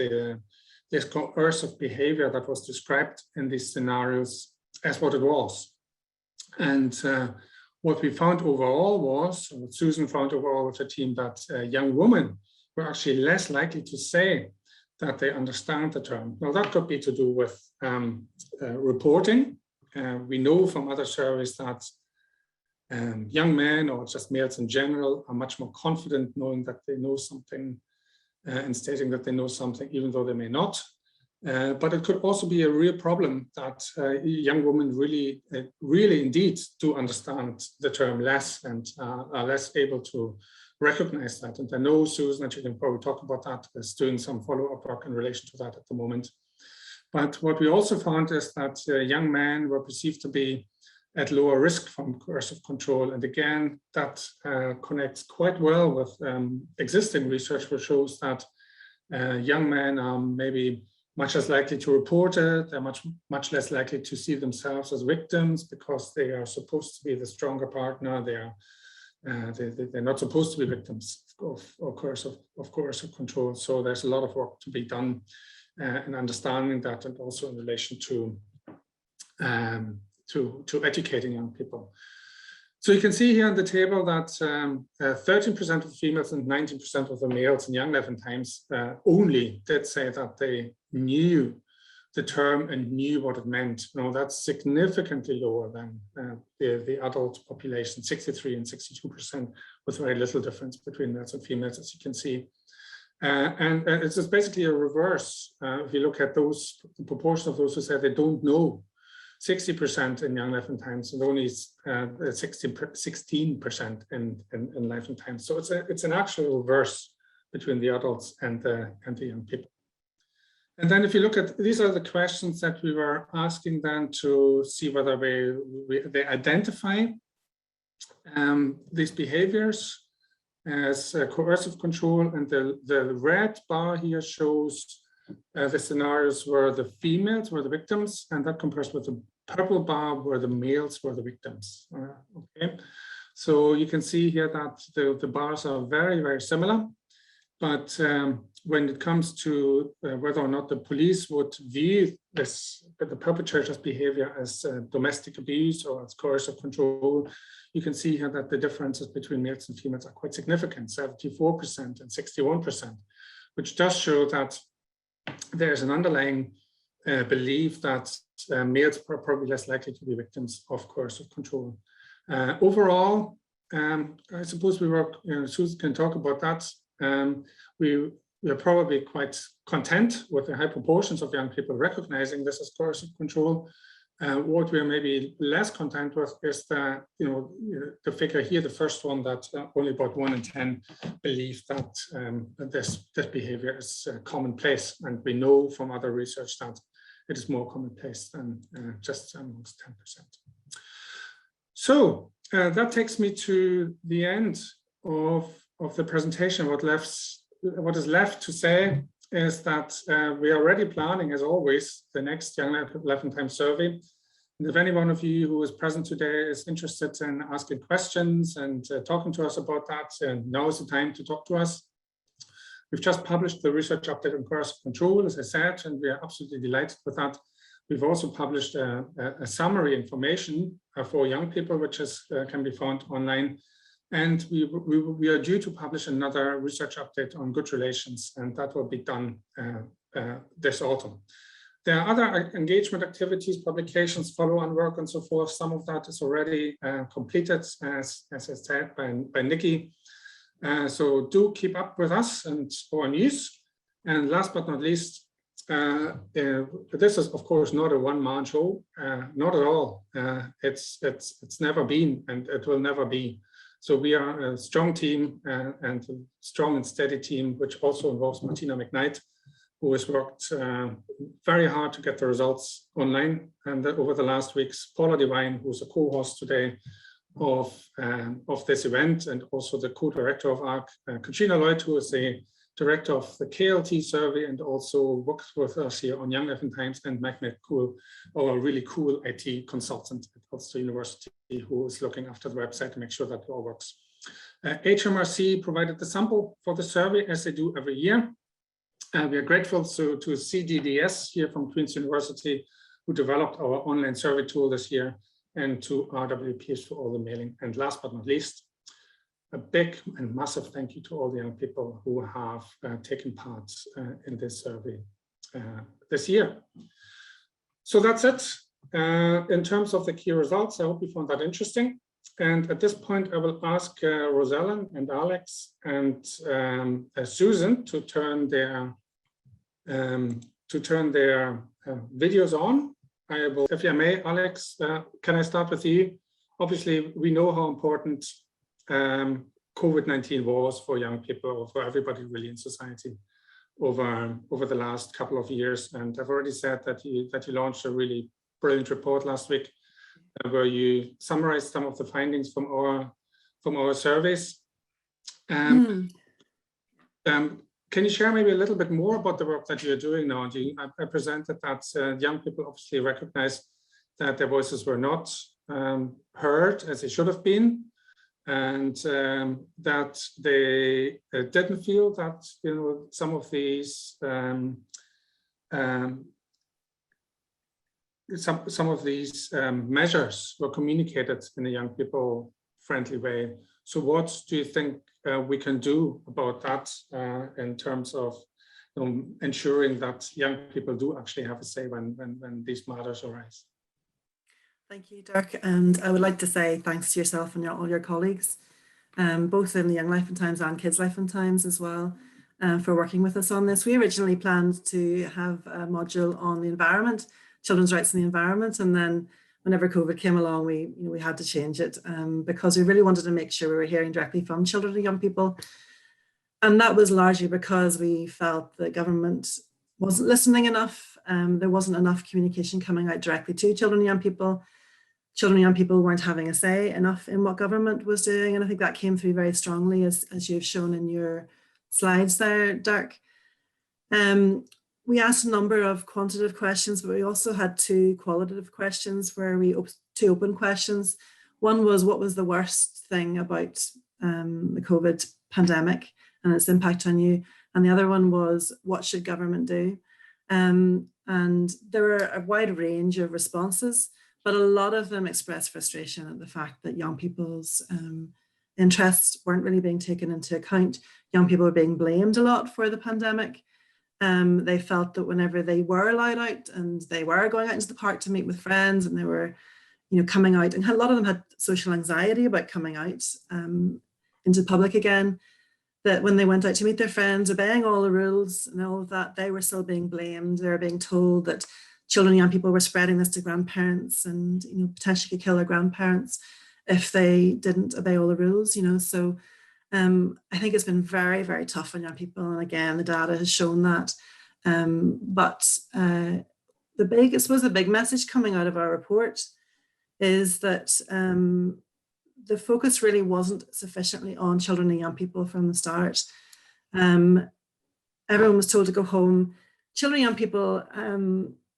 S1: this coercive behavior that was described in these scenarios as what it was. And what we found overall was, what Susan found overall with her team, that young women were actually less likely to say that they understand the term. Now that could be to do with reporting. We know from other surveys that young men, or just males in general, are much more confident knowing that they know something and stating that they know something, even though they may not. But it could also be a real problem that young women really indeed do understand the term less and are less able to recognize that. And I know Susan, that you can probably talk about that, is doing some follow-up work in relation to that at the moment. But what we also found is that young men were perceived to be at lower risk from coercive control. And again, that connects quite well with existing research, which shows that young men are maybe much less likely to report it. They're much less likely to see themselves as victims because they are supposed to be the stronger partner. They're not supposed to be victims of coercive control. So there's a lot of work to be done in understanding that, and also in relation to educating young people. So you can see here on the table that 13% of females and 19% of the males in Young Life and Times only did say that they knew the term and knew what it meant. Now that's significantly lower than the adult population, 63 and 62%, with very little difference between males and females, as you can see. And it's just basically a reverse. If you look at the proportion of those who say they don't know, 60% in Young Life and Times, and only 16% in Life and Times. So it's an actual reverse between the adults and the young people. And then if you look at, these are the questions that we were asking them to see whether they identify these behaviors as coercive control. And the red bar here shows the scenarios where the females were the victims, and that compares with the purple bar where the males were the victims. Okay, so you can see here that the bars are very, very similar. But when it comes to whether or not the police would view the perpetrator's behavior as domestic abuse or as coercive control, you can see here that the differences between males and females are quite significant, 74% and 61%, which does show that there's an underlying belief that males are probably less likely to be victims of coercive control. Overall, I suppose Susan can talk about that. We are probably quite content with the high proportions of young people recognizing this as coercive control. What we're maybe less content with is the, the figure here, the first one, that only about 1 in 10 believe that this behavior is commonplace. And we know from other research that it is more commonplace than just amongst 10%. So that takes me to the end of the presentation. What is left to say is that we are already planning, as always, the next Young Life and Times survey. And if any one of you who is present today is interested in asking questions and talking to us about that, now is the time to talk to us. We've just published the research update on coercive control, as I said, and we are absolutely delighted with that. We've also published a summary information for young people, which can be found online. And we are due to publish another research update on good relations, and that will be done this autumn. There are other engagement activities, publications, follow-on work, and so forth. Some of that is already completed, as I said, by Nikki. So do keep up with us and our news. And last but not least, this is, of course, not a one-man show, not at all. It's never been, and it will never be. So we are a strong team and a strong and steady team, which also involves Martina McKnight, who has worked very hard to get the results online. And over the last weeks, Paula Devine, who's a co-host today of this event, and also the co-director of ARC, Katrina Lloyd, who is the director of the KLT survey and also works with us here on Young Life and Times, and Mehmet Kul, our really cool IT consultant at Ulster University, who is looking after the website to make sure that it all works. HMRC provided the sample for the survey, as they do every year. We are grateful to CDDS here from Queen's University, who developed our online survey tool this year, and to RWPs for all the mailing. And last but not least, a big and massive thank you to all the young people who have taken part in this survey this year. So that's it. In terms of the key results, I hope you found that interesting. And at this point, I will ask Rosella and Alex and Susan to turn their videos on. I will, if I may, Alex, can I start with you? Obviously, we know how important COVID-19 was for young people, or for everybody really in society over the last couple of years. And I've already said that you launched a really brilliant report last week, where you summarized some of the findings from our surveys. Can you share maybe a little bit more about the work that you're doing now? I presented that young people obviously recognize that their voices were not heard as they should have been, and that they didn't feel that some of these measures were communicated in a young people friendly way. So what do you think we can do about that in terms of ensuring that young people do actually have a say when these matters arise?
S2: Thank you, Dirk. And I would like to say thanks to yourself and all your colleagues, both in the Young Life and Times and Kids Life and Times as well, for working with us on this. We originally planned to have a module on the environment, children's rights in the environment, and then whenever COVID came along, we had to change it because we really wanted to make sure we were hearing directly from children and young people. And that was largely because we felt the government wasn't listening enough. There wasn't enough communication coming out directly to children and young people. Children and young people weren't having a say enough in what government was doing. And I think that came through very strongly, as you've shown in your slides there, Dirk. We asked a number of quantitative questions, but we also had 2 qualitative questions where two open questions. One was, what was the worst thing about the COVID pandemic and its impact on you? And the other one was, what should government do? And there were a wide range of responses, but a lot of them expressed frustration at the fact that young people's interests weren't really being taken into account. Young people were being blamed a lot for the pandemic. They felt that whenever they were allowed out and they were going out into the park to meet with friends, and they were, coming out, and a lot of them had social anxiety about coming out into public again, that when they went out to meet their friends, obeying all the rules and all of that, they were still being blamed. They were being told that children and young people were spreading this to grandparents and, potentially could kill their grandparents if they didn't obey all the rules, So I think it's been very, very tough on young people. And again, the data has shown that. I suppose the big message coming out of our report is that the focus really wasn't sufficiently on children and young people from the start. Everyone was told to go home. Children and young people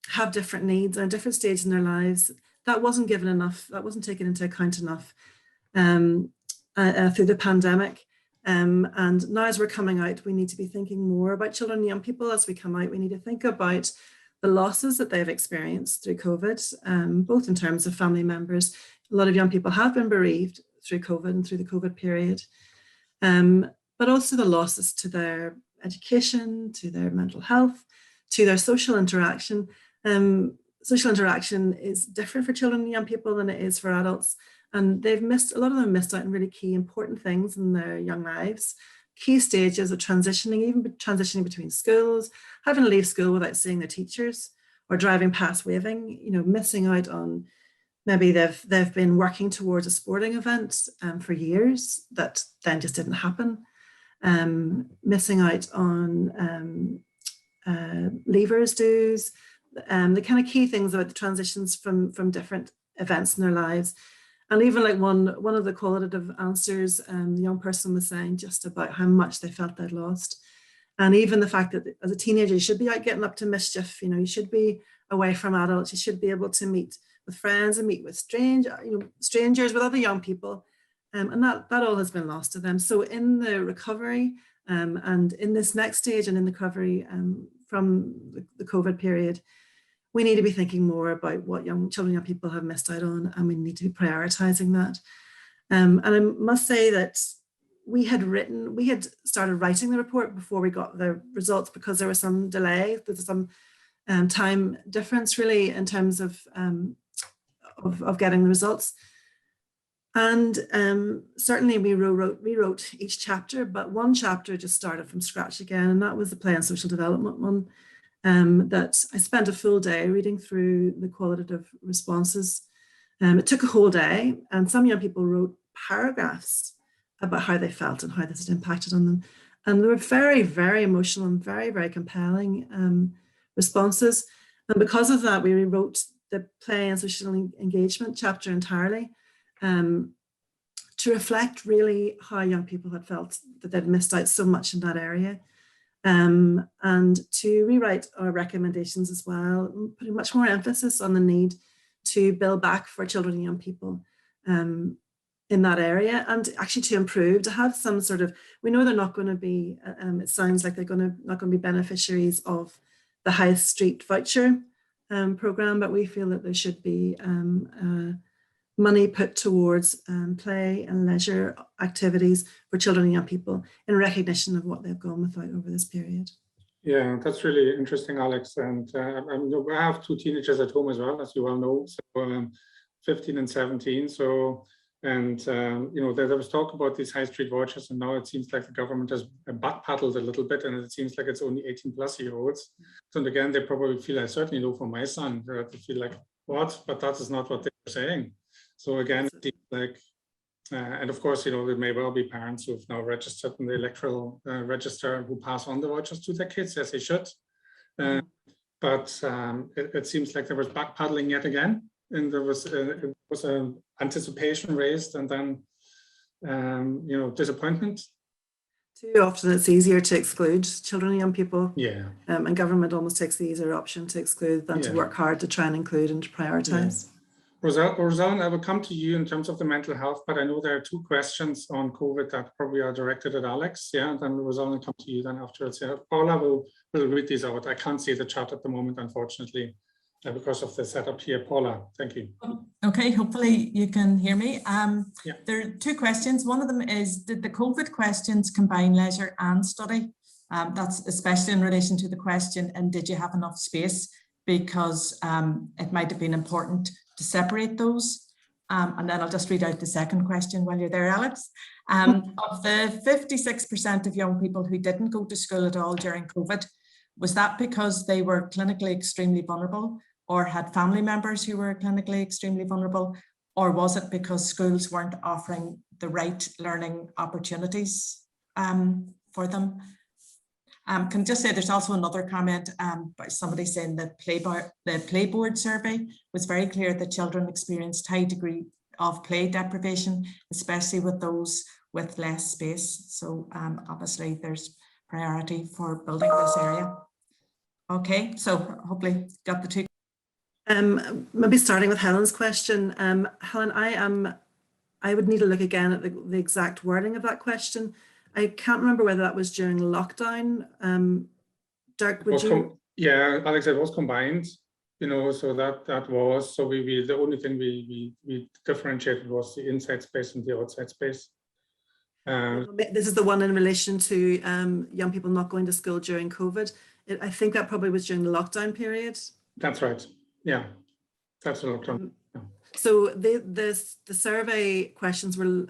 S2: have different needs and different stages in their lives. That wasn't given enough, that wasn't taken into account enough through the pandemic. And now as we're coming out, we need to be thinking more about children and young people as we come out. We need to think about the losses that they've experienced through COVID, both in terms of family members. A lot of young people have been bereaved through COVID and through the COVID period, but also the losses to their education, to their mental health, to their social interaction. Social interaction is different for children and young people than it is for adults. And a lot of them missed out on really key important things in their young lives, key stages of transitioning, even transitioning between schools, having to leave school without seeing their teachers, or driving past waving, missing out on, maybe they've been working towards a sporting event for years that then just didn't happen. Missing out on leavers dues, the kind of key things about the transitions from different events in their lives. And even like one of the qualitative answers, the young person was saying just about how much they felt they'd lost. And even the fact that as a teenager, you should be out getting up to mischief, you should be away from adults, you should be able to meet with friends and meet with strangers, with other young people. And that all has been lost to them. So in the recovery and in this next stage and in the recovery from the COVID period, we need to be thinking more about what children and young people have missed out on, and we need to be prioritizing that. And I must say that we had started writing the report before we got the results, because there was some delay, there was some time difference really in terms of getting the results. And certainly we rewrote each chapter, but one chapter just started from scratch again, and that was the play and social development one. That I spent a full day reading through the qualitative responses. It took a whole day, and some young people wrote paragraphs about how they felt and how this had impacted on them. And they were very, very emotional and very, very compelling responses. And because of that, we rewrote the play and social engagement chapter entirely to reflect really how young people had felt that they'd missed out so much in that area. And to rewrite our recommendations as well, putting much more emphasis on the need to build back for children and young people in that area, and actually to improve, to have some sort of, we know they're not going to be, it sounds like they're not going to be beneficiaries of the High Street voucher programme, but we feel that there should be money put towards play and leisure activities for children and young people in recognition of what they've gone without over this period.
S1: Yeah, that's really interesting, Alex. And I have two teenagers at home as well, as you well know, so 15 and 17. So, and there was talk about these high street vouchers, and now it seems like the government has backpedaled a little bit, and it seems like it's only 18+-year-olds. So again, they probably feel, I certainly know for my son, they feel like, what? But that is not what they're saying. So again, it seems like, and of course, there may well be parents who've now registered in the electoral register who pass on the vouchers to their kids, as they should. But it seems like there was backpedaling yet again, and there was an anticipation raised, and then disappointment.
S2: Too often, it's easier to exclude children and young people.
S1: Yeah.
S2: And government almost takes the easier option to exclude than to work hard to try and include and to prioritise.
S1: Yeah. Roselle, I will come to you in terms of the mental health, but I know there are two questions on COVID that probably are directed at Alex. Yeah, and then Roselle will come to you then afterwards. Yeah. Paula will read these out. I can't see the chat at the moment, unfortunately, because of the setup here. Paula, thank you.
S3: Okay, hopefully you can hear me.
S1: Yeah.
S3: There are two questions. One of them is, did the COVID questions combine leisure and study? That's especially in relation to the question, and did you have enough space? Because it might have been important to separate those. And then I'll just read out the second question while you're there, Alex. Of the 56% of young people who didn't go to school at all during COVID, was that because they were clinically extremely vulnerable, or had family members who were clinically extremely vulnerable? Or was it because schools weren't offering the right learning opportunities for them? Can just say there's also another comment by somebody saying that the Playboard survey was very clear that children experienced high degree of play deprivation, especially with those with less space. So obviously there's priority for building this area. Okay, so hopefully got the two.
S2: Maybe starting with Helen's question. Helen, I would need to look again at the exact wording of that question. I can't remember whether that was during lockdown. Dirk, would you?
S1: Yeah, Alex, it was combined, you know, so that was, so we the only thing we differentiated was the inside space and the outside space.
S2: This is the one in relation to young people not going to school during COVID. I think that probably was during the lockdown period.
S1: That's right. Yeah, that's the lockdown. Yeah.
S2: So the survey questions were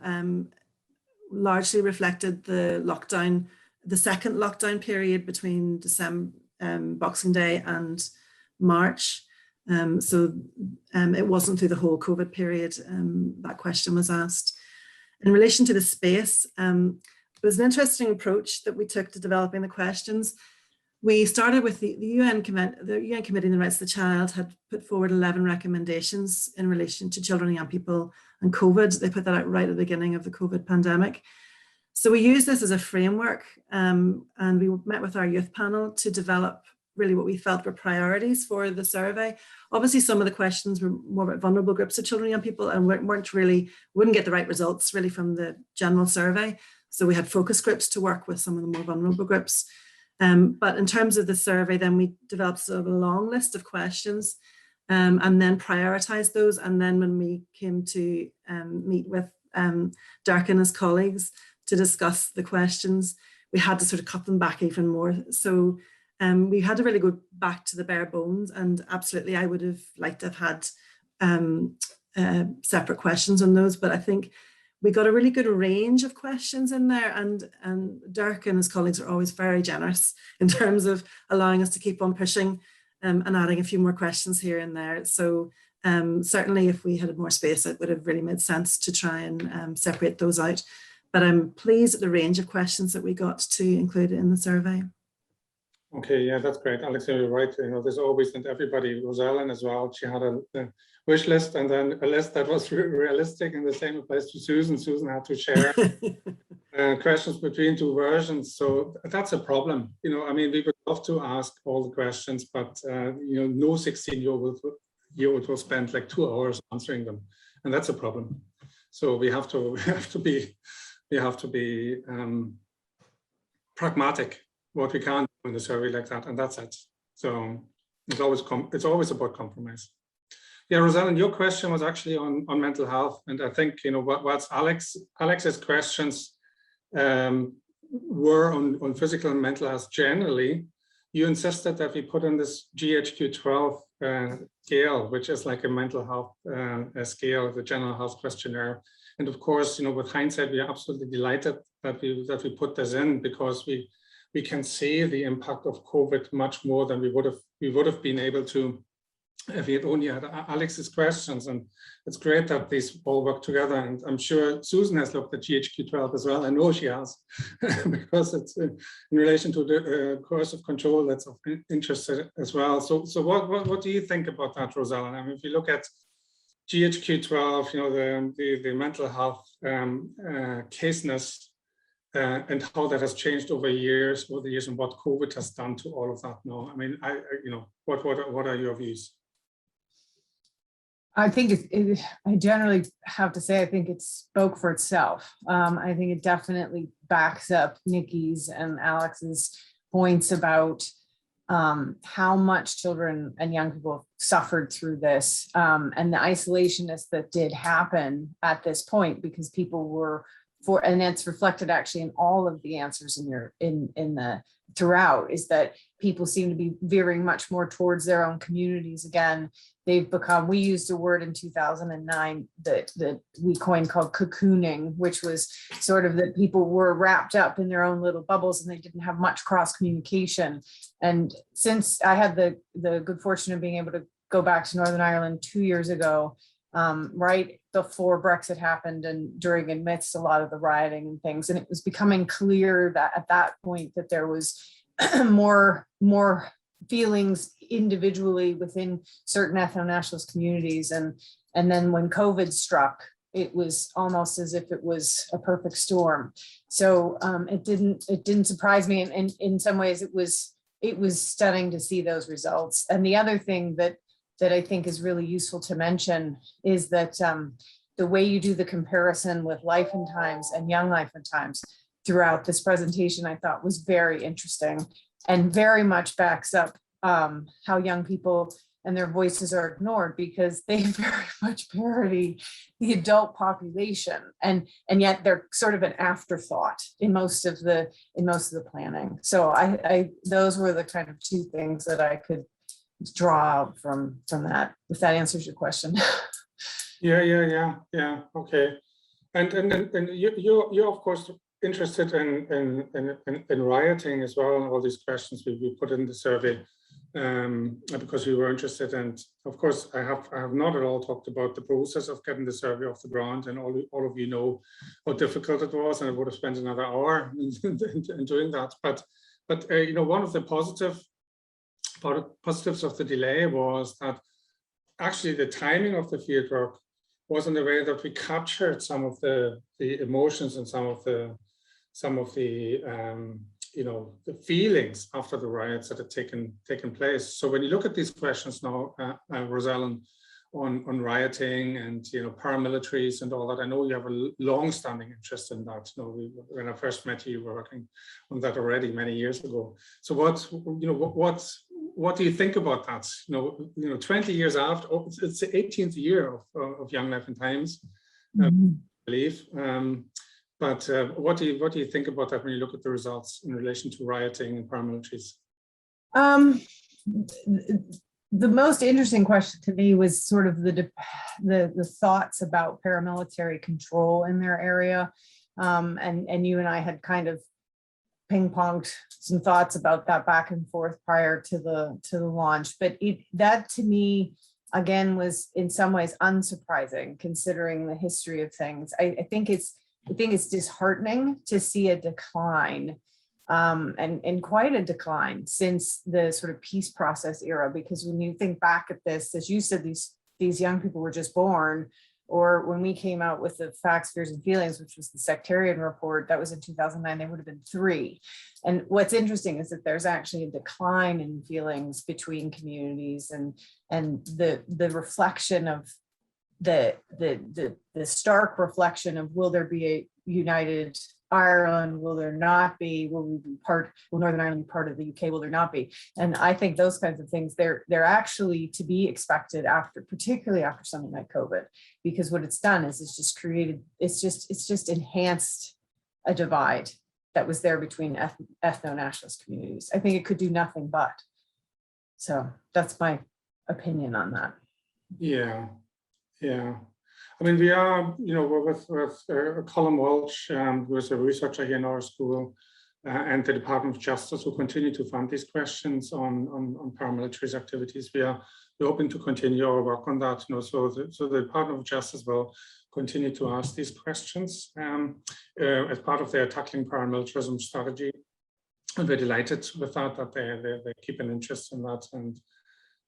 S2: largely reflected the lockdown, the second lockdown period between December, Boxing Day and March. It wasn't through the whole COVID period that question was asked. In relation to the space, it was an interesting approach that we took to developing the questions. We started with the UN Committee on the Rights of the Child had put forward 11 recommendations in relation to children and young people and COVID. They put that out right at the beginning of the COVID pandemic. So we used this as a framework and we met with our youth panel to develop really what we felt were priorities for the survey. Obviously, some of the questions were more about vulnerable groups of children and young people and wouldn't get the right results really from the general survey. So we had focus groups to work with some of the more vulnerable groups. But in terms of the survey, then we developed sort of a long list of questions and then prioritized those. And then when we came to meet with Dirk and his colleagues to discuss the questions, we had to sort of cut them back even more. So we had to really go back to the bare bones, and absolutely I would have liked to have had separate questions on those, but I think we got a really good range of questions in there, and Dirk and his colleagues are always very generous in terms of allowing us to keep on pushing and adding a few more questions here and there. So certainly if we had more space, it would have really made sense to try and separate those out. But I'm pleased at the range of questions that we got to include in the survey.
S1: Okay, yeah, that's great. Alex, you're right. You know, there's always, and everybody, Rosellen as well, she had a wish list and then a list that was realistic, and the same applies to Susan. Susan had to share questions between two versions. So that's a problem. You know, I mean, we would love to ask all the questions, but, you know, no 16-year-old will spend like 2 hours answering them. And that's a problem. So we have to be pragmatic. What we can't do in a survey like that, and that's it. So it's always about compromise. Yeah, Rosalind, your question was actually on mental health, and I think, you know, what's Alex's questions were on physical and mental health generally. You insisted that we put in this GHQ-12 scale, which is like a mental health scale, the general health questionnaire. And of course, you know, with hindsight, we are absolutely delighted that we put this in, because we can see the impact of COVID much more than we would have been able to if we had only had Alex's questions. And it's great that these all work together. And I'm sure Susan has looked at GHQ-12 as well. I know she has, because it's in relation to the coercive control that's of interest as well. So what do you think about that, Rosalind? I mean, if you look at GHQ-12, you know, the mental health caseness, and how that has changed over the years, and what COVID has done to all of that now. I mean, you know, what are your views?
S4: I think I generally have to say, I think it spoke for itself. I think it definitely backs up Nikki's and Alex's points about how much children and young people suffered through this, and the isolationness that did happen at this point, because people were and it's reflected actually in all of the answers in the throughout, is that people seem to be veering much more towards their own communities again. They've become, we used a word in 2009 that we coined called cocooning, which was sort of that people were wrapped up in their own little bubbles and they didn't have much cross communication. And since I had the good fortune of being able to go back to Northern Ireland 2 years ago, right before Brexit happened and during and amidst a lot of the rioting and things. And it was becoming clear that at that point that there was more feelings individually within certain ethno-nationalist communities. And then when COVID struck, it was almost as if it was a perfect storm. So it didn't surprise me. And in some ways it was stunning to see those results. And the other thing that I think is really useful to mention is that the way you do the comparison with Life and Times and Young Life and Times throughout this presentation, I thought was very interesting and very much backs up how young people and their voices are ignored, because they very much parody the adult population, and yet they're sort of an afterthought in most of the planning. So I those were the kind of two things that I could draw out from that, if that answers your question.
S1: Yeah. Okay. And you're of course interested in rioting as well, and all these questions we put in the survey. Because we were interested, and of course I have not at all talked about the process of getting the survey off the ground, and all of you know how difficult it was, and I would have spent another hour in doing that. But you know, one of the positives of the delay was that actually the timing of the fieldwork was in a way that we captured some of the emotions and some of the you know, the feelings after the riots that had taken place. So when you look at these questions now, Roselle, on rioting and, you know, paramilitaries and all that, I know you have a long-standing interest in that. You know, when I first met you, you were working on that already many years ago. So what do you think about that? You know, 20 years after, it's the 18th year of Young Life and Times, I believe. But what do you think about that when you look at the results in relation to rioting and paramilitaries?
S4: The most interesting question to me was sort of the thoughts about paramilitary control in their area, and you and I had kind of ping-ponged some thoughts about that back and forth prior to the launch. But that to me again was in some ways unsurprising considering the history of things. I think it's disheartening to see a decline, and quite a decline since the sort of peace process era, because when you think back at this, as you said, these young people were just born, or when we came out with the Facts, Fears and Feelings, which was the sectarian report, that was in 2009, they would have been 3. And what's interesting is that there's actually a decline in feelings between communities, and the reflection of the stark reflection of, will there be a united Ireland? Will there not be? Will Northern Ireland be part of the UK? Will there not be? And I think those kinds of things, they're actually to be expected particularly after something like COVID, because what it's done is it's just enhanced a divide that was there between ethno-nationalist communities. I think it could do nothing but. So that's my opinion on that.
S1: Yeah. I mean, we are, you know, we're with Colin Walsh, who is a researcher here in our school, and the Department of Justice, who continue to fund these questions on paramilitaries activities. We're hoping to continue our work on that. You know, so the Department of Justice will continue to ask these questions as part of their tackling paramilitarism strategy. And we're delighted with that they keep an interest in that, and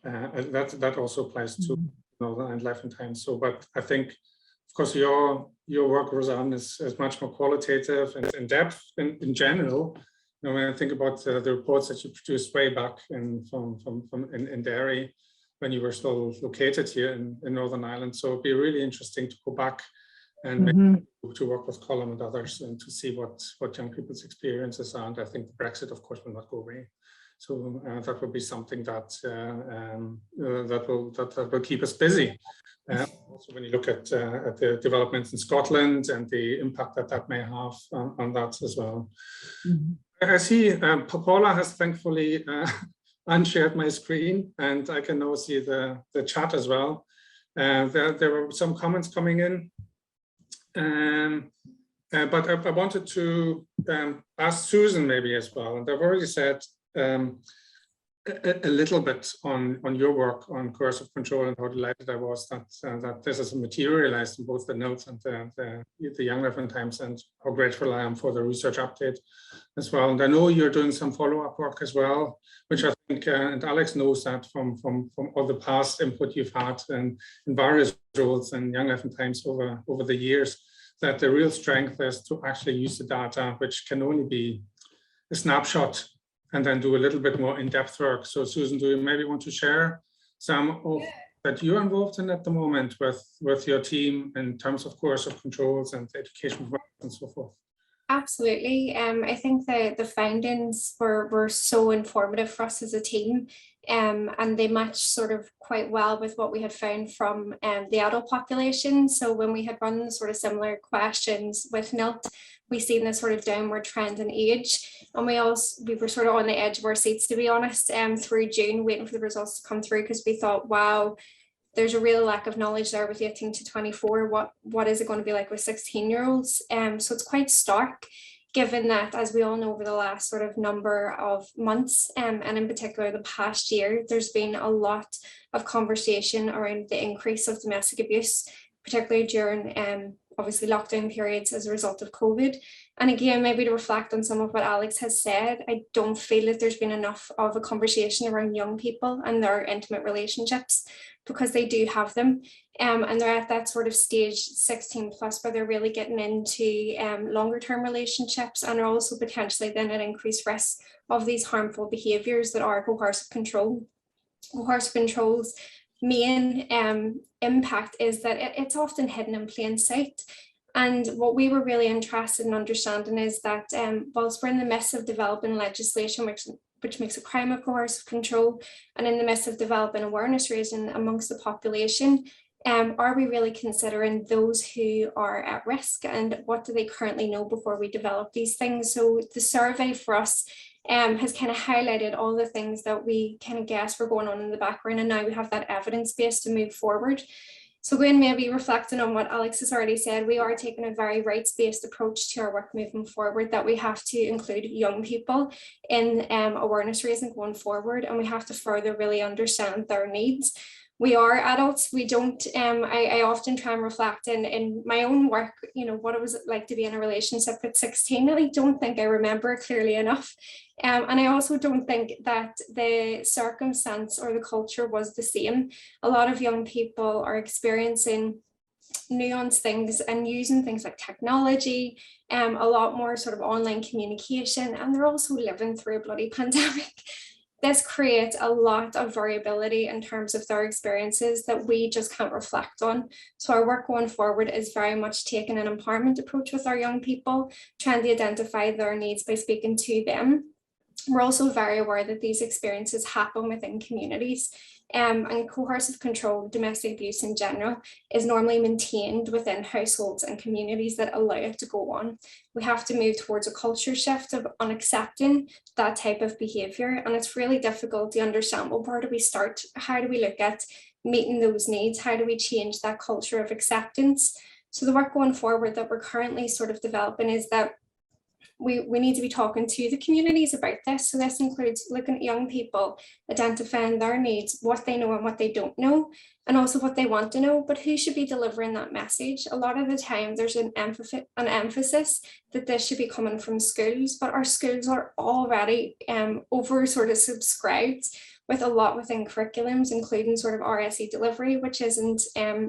S1: that also applies to Northern Ireland Life and Times. So, but I think, of course, your work, Roseanne, is much more qualitative and in depth in general. You know, when I think about the reports that you produced way back in Derry, when you were still located here in Northern Ireland. So it'd be really interesting to go back and to work with Colin and others and to see what young people's experiences are. And I think Brexit, of course, will not go away. So that will be something that will keep us busy. Also, when you look at the developments in Scotland and the impact that may have on that as well. I see Paula has thankfully unshared my screen, and I can now see the chat as well. There were some comments coming in, but I wanted to ask Susan maybe as well, and I've already said a little bit on your work on coercive control and how delighted I was that this is materialized in both the notes and the Young Life and Times, and how grateful I am for the research update as well. And I know you're doing some follow-up work as well, which I think, and Alex knows that from all the past input you've had in various roles in Young Life and Times over the years, that the real strength is to actually use the data, which can only be a snapshot, and then do a little bit more in-depth work. So Susan, do you maybe want to share some of that you're involved in at the moment with your team in terms of coercive controls and education and so forth?
S5: Absolutely. I think the findings were so informative for us as a team, and they match sort of quite well with what we had found from the adult population. So when we had run sort of similar questions with NILT, we seen this sort of downward trend in age, and we were sort of on the edge of our seats, to be honest, through June, waiting for the results to come through, because we thought, wow, there's a real lack of knowledge there with 18 to 24. What is it going to be like with 16-year-olds? So it's quite stark, given that, as we all know, over the last sort of number of months, and in particular the past year, there's been a lot of conversation around the increase of domestic abuse, particularly during obviously lockdown periods as a result of COVID. And again, maybe to reflect on some of what Alex has said, I don't feel that there's been enough of a conversation around young people and their intimate relationships, because they do have them, and they're at that sort of stage 16 plus where they're really getting into longer term relationships, and are also potentially then at increased risk of these harmful behaviours that are coercive control. Coercive control's main impact is that it's often hidden in plain sight. And what we were really interested in understanding is that whilst we're in the midst of developing legislation which makes a crime of coercive control, and in the midst of developing awareness raising amongst the population, are we really considering those who are at risk, and what do they currently know before we develop these things? So the survey for us has kind of highlighted all the things that we kind of guess were going on in the background, and now we have that evidence base to move forward. So again, maybe reflecting on what Alex has already said, we are taking a very rights-based approach to our work moving forward, that we have to include young people in awareness raising going forward, and we have to further really understand their needs. We are adults, we don't, I often try and reflect in my own work, you know, what it was like to be in a relationship at 16. I don't think I remember it clearly enough. And I also don't think that the circumstance or the culture was the same. A lot of young people are experiencing nuanced things and using things like technology, a lot more sort of online communication, and they're also living through a bloody pandemic. This creates a lot of variability in terms of their experiences that we just can't reflect on. So our work going forward is very much taking an empowerment approach with our young people, trying to identify their needs by speaking to them. We're also very aware that these experiences happen within communities, and coercive control, domestic abuse in general, is normally maintained within households and communities that allow it to go on. We have to move towards a culture shift of unaccepting that type of behaviour, and it's really difficult to understand, well, where do we start? How do we look at meeting those needs? How do we change that culture of acceptance? So the work going forward that we're currently sort of developing is that we need to be talking to the communities about this. So this includes looking at young people, identifying their needs, what they know and what they don't know, and also what they want to know, but who should be delivering that message. A lot of the time there's an emphasis that this should be coming from schools, but our schools are already over sort of subscribed with a lot within curriculums, including sort of RSE delivery, which isn't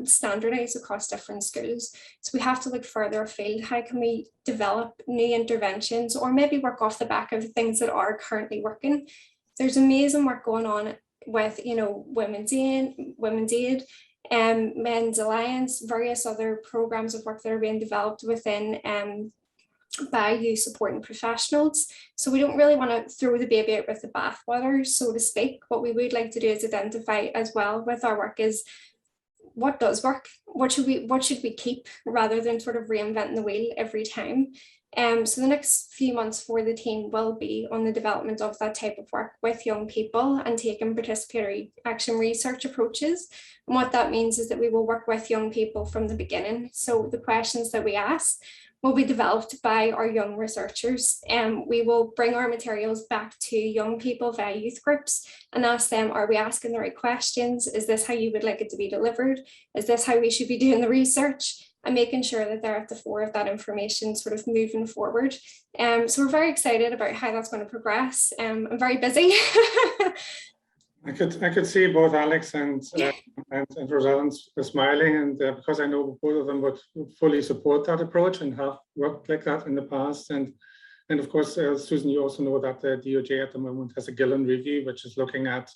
S5: standardized across different schools. So we have to look further afield. How can we develop new interventions, or maybe work off the back of things that are currently working? There's amazing work going on with, you know, Women's Aid, Men's Alliance, various other programs of work that are being developed within by youth supporting professionals. So we don't really want to throw the baby out with the bathwater, so to speak. What we would like to do is identify as well with our work is what does work, what should we keep, rather than sort of reinventing the wheel every time. So the next few months for the team will be on the development of that type of work with young people and taking participatory action research approaches. And what that means is that we will work with young people from the beginning. So the questions that we ask will be developed by our young researchers. We will bring our materials back to young people via youth groups and ask them, are we asking the right questions? Is this how you would like it to be delivered? Is this how we should be doing the research? And making sure that they're at the fore of that information sort of moving forward. So we're very excited about how that's going to progress. I'm very busy.
S1: I could see both Alex and Rosalind smiling, and because I know both of them would fully support that approach and have worked like that in the past. And of course, Susan, you also know that the DOJ at the moment has a Gillen review, which is looking at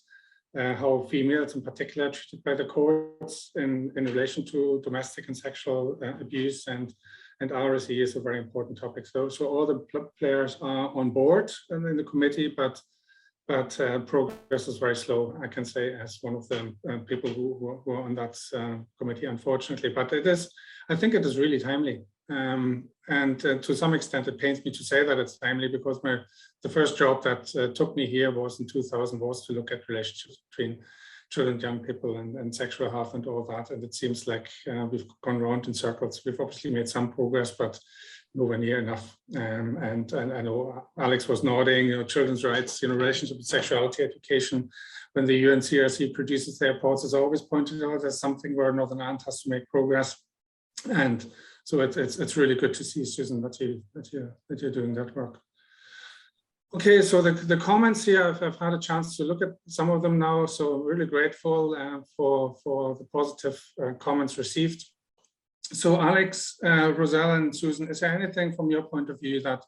S1: how females in particular are treated by the courts in relation to domestic and sexual abuse, and RSE is a very important topic. So all the players are on board in the committee, but progress is very slow, I can say, as one of the people who are on that committee, unfortunately. But I think it is really timely. And to some extent, it pains me to say that it's timely, because the first job that took me here was in 2000, was to look at relationships between children and young people and sexual health and all that. And it seems like we've gone round in circles. We've obviously made some progress, but nowhere near enough. And I know Alex was nodding, children's rights, relationship with sexuality education. When the UNCRC produces their reports, it's always pointed out as something where Northern Ireland has to make progress. And so it's really good to see, Susan, that you're doing that work. Okay, so the comments here, I've had a chance to look at some of them now. So I'm really grateful for the positive comments received. So Alex, Rosella and Susan, is there anything from your point of view that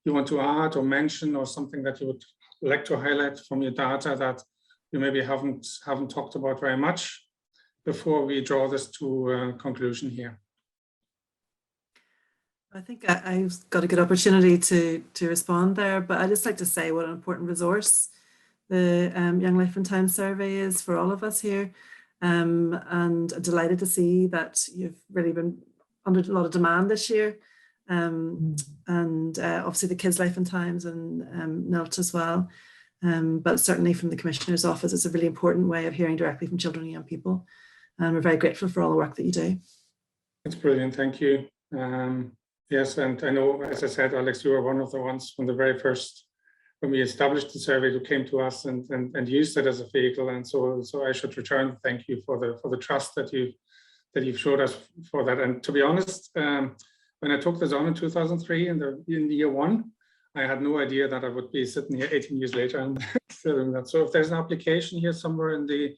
S1: you want to add or mention, or something that you would like to highlight from your data that you maybe haven't talked about very much before we draw this to a conclusion here?
S2: I think I've got a good opportunity to respond there, but I'd just like to say what an important resource the Young Life and Time survey is for all of us here. And I'm delighted to see that you've really been under a lot of demand this year. And obviously the Kids Life and Times and NILT as well. But certainly from the Commissioner's Office, it's a really important way of hearing directly from children and young people. And we're very grateful for all the work that you do. That's
S1: brilliant, thank you. Yes, and I know, as I said, Alex, you were one of the ones from the very first, when we established the survey, who came to us and used it as a vehicle. And so I should return thank you for the trust that you've showed us for that. And to be honest, when I took this on in 2003 in year one, I had no idea that I would be sitting here 18 years later and still doing that. So if there's an application here somewhere in the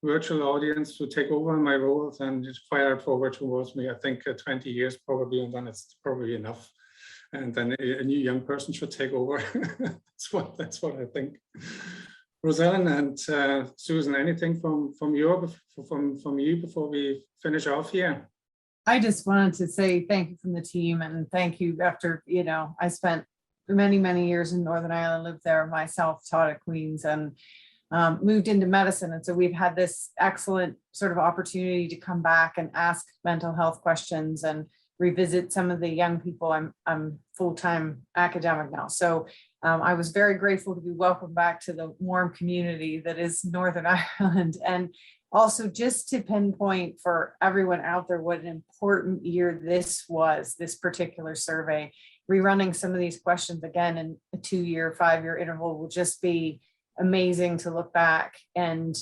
S1: virtual audience to take over my role, then just fire it forward towards me. I think 20 years probably, and then it's probably enough. And then a new young person should take over. That's what I think. Rosalind and Susan, anything from you before we finish off here?
S4: I just wanted to say thank you from the team, and thank you after, I spent many years in Northern Ireland, lived there myself, taught at Queen's, and moved into medicine. And so we've had this excellent sort of opportunity to come back and ask mental health questions and revisit some of the young people. I'm full-time academic now. So I was very grateful to be welcomed back to the warm community that is Northern Ireland. And also just to pinpoint for everyone out there what an important year this was, this particular survey. Rerunning some of these questions again in a 2-year, 5-year interval will just be amazing to look back. And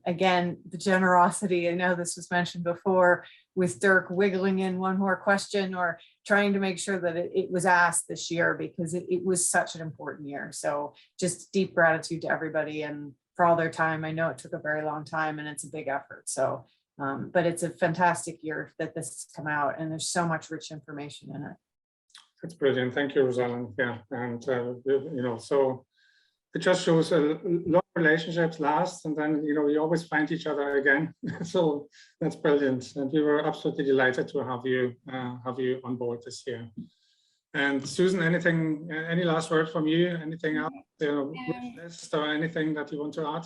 S4: again, the generosity, I know this was mentioned before, with Dirk wiggling in one more question or trying to make sure that it was asked this year, because it was such an important year. So just deep gratitude to everybody and for all their time. I know it took a very long time and it's a big effort. So, but it's a fantastic year that this has come out, and there's so much rich information in it.
S1: That's brilliant. Thank you, Rosalind. Yeah, and so it just shows long relationships last, and then you always find each other again. So that's brilliant, and we were absolutely delighted to have you on board this year. And Susan, any last word from you? Anything else, list or anything that you want to add?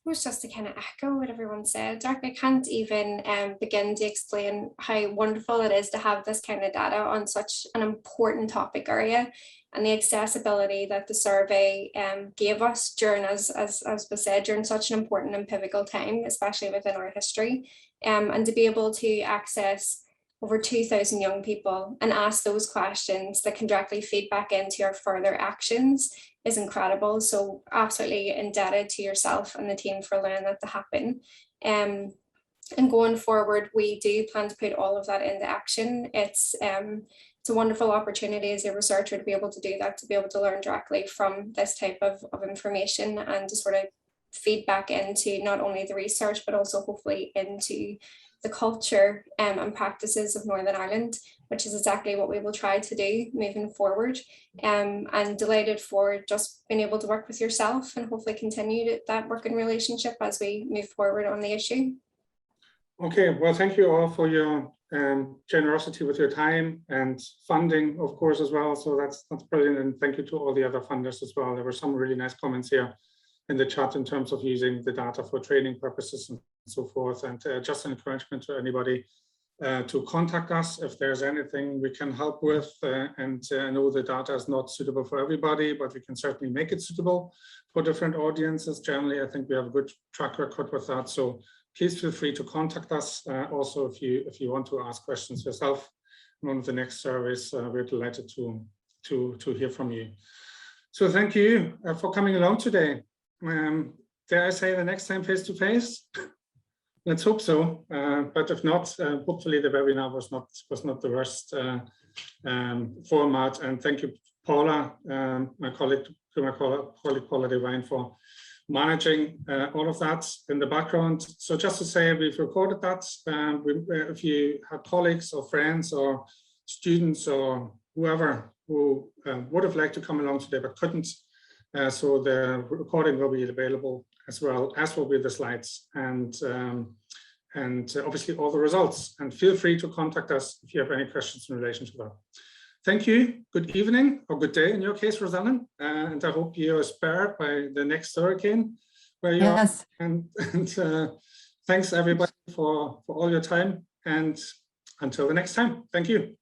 S5: It was just to kind of echo what everyone said, Dirk. I can't even begin to explain how wonderful it is to have this kind of data on such an important topic area, and the accessibility that the survey gave us during, as was said, during such an important and pivotal time, especially within our history, and to be able to access over 2,000 young people and ask those questions that can directly feed back into your further actions is incredible. So absolutely indebted to yourself and the team for allowing that to happen. And going forward, we do plan to put all of that into action. It's a wonderful opportunity as a researcher to be able to do that, to be able to learn directly from this type of information and to sort of feed back into not only the research, but also hopefully into the culture and practices of Northern Ireland, which is exactly what we will try to do moving forward. And delighted for just being able to work with yourself and hopefully continue that working relationship as we move forward on the issue.
S1: Okay, well, thank you all for your generosity with your time and funding, of course, as well. So that's brilliant. And thank you to all the other funders as well. There were some really nice comments here in the chat in terms of using the data for training purposes and so forth. And just an encouragement to anybody to contact us if there's anything we can help with. And I know the data is not suitable for everybody, but we can certainly make it suitable for different audiences. Generally, I think we have a good track record with that. So please feel free to contact us. Also, if you want to ask questions yourself in one of the next surveys, we're delighted to hear from you. So thank you for coming along today. Dare I say the next time face to face? Let's hope so. But if not, hopefully the webinar was not the worst format. And thank you, Paula, my colleague Paula Devine, for managing all of that in the background. So just to say, we've recorded that. If you have colleagues or friends or students or whoever who would have liked to come along today but couldn't, so the recording will be available as well, as will be the slides and obviously all the results. And feel free to contact us if you have any questions in relation to that. Thank you. Good evening, or good day in your case, Rosalind. And I hope you are spared by the next hurricane where you are. And thanks everybody for all your time. And until the next time, thank you.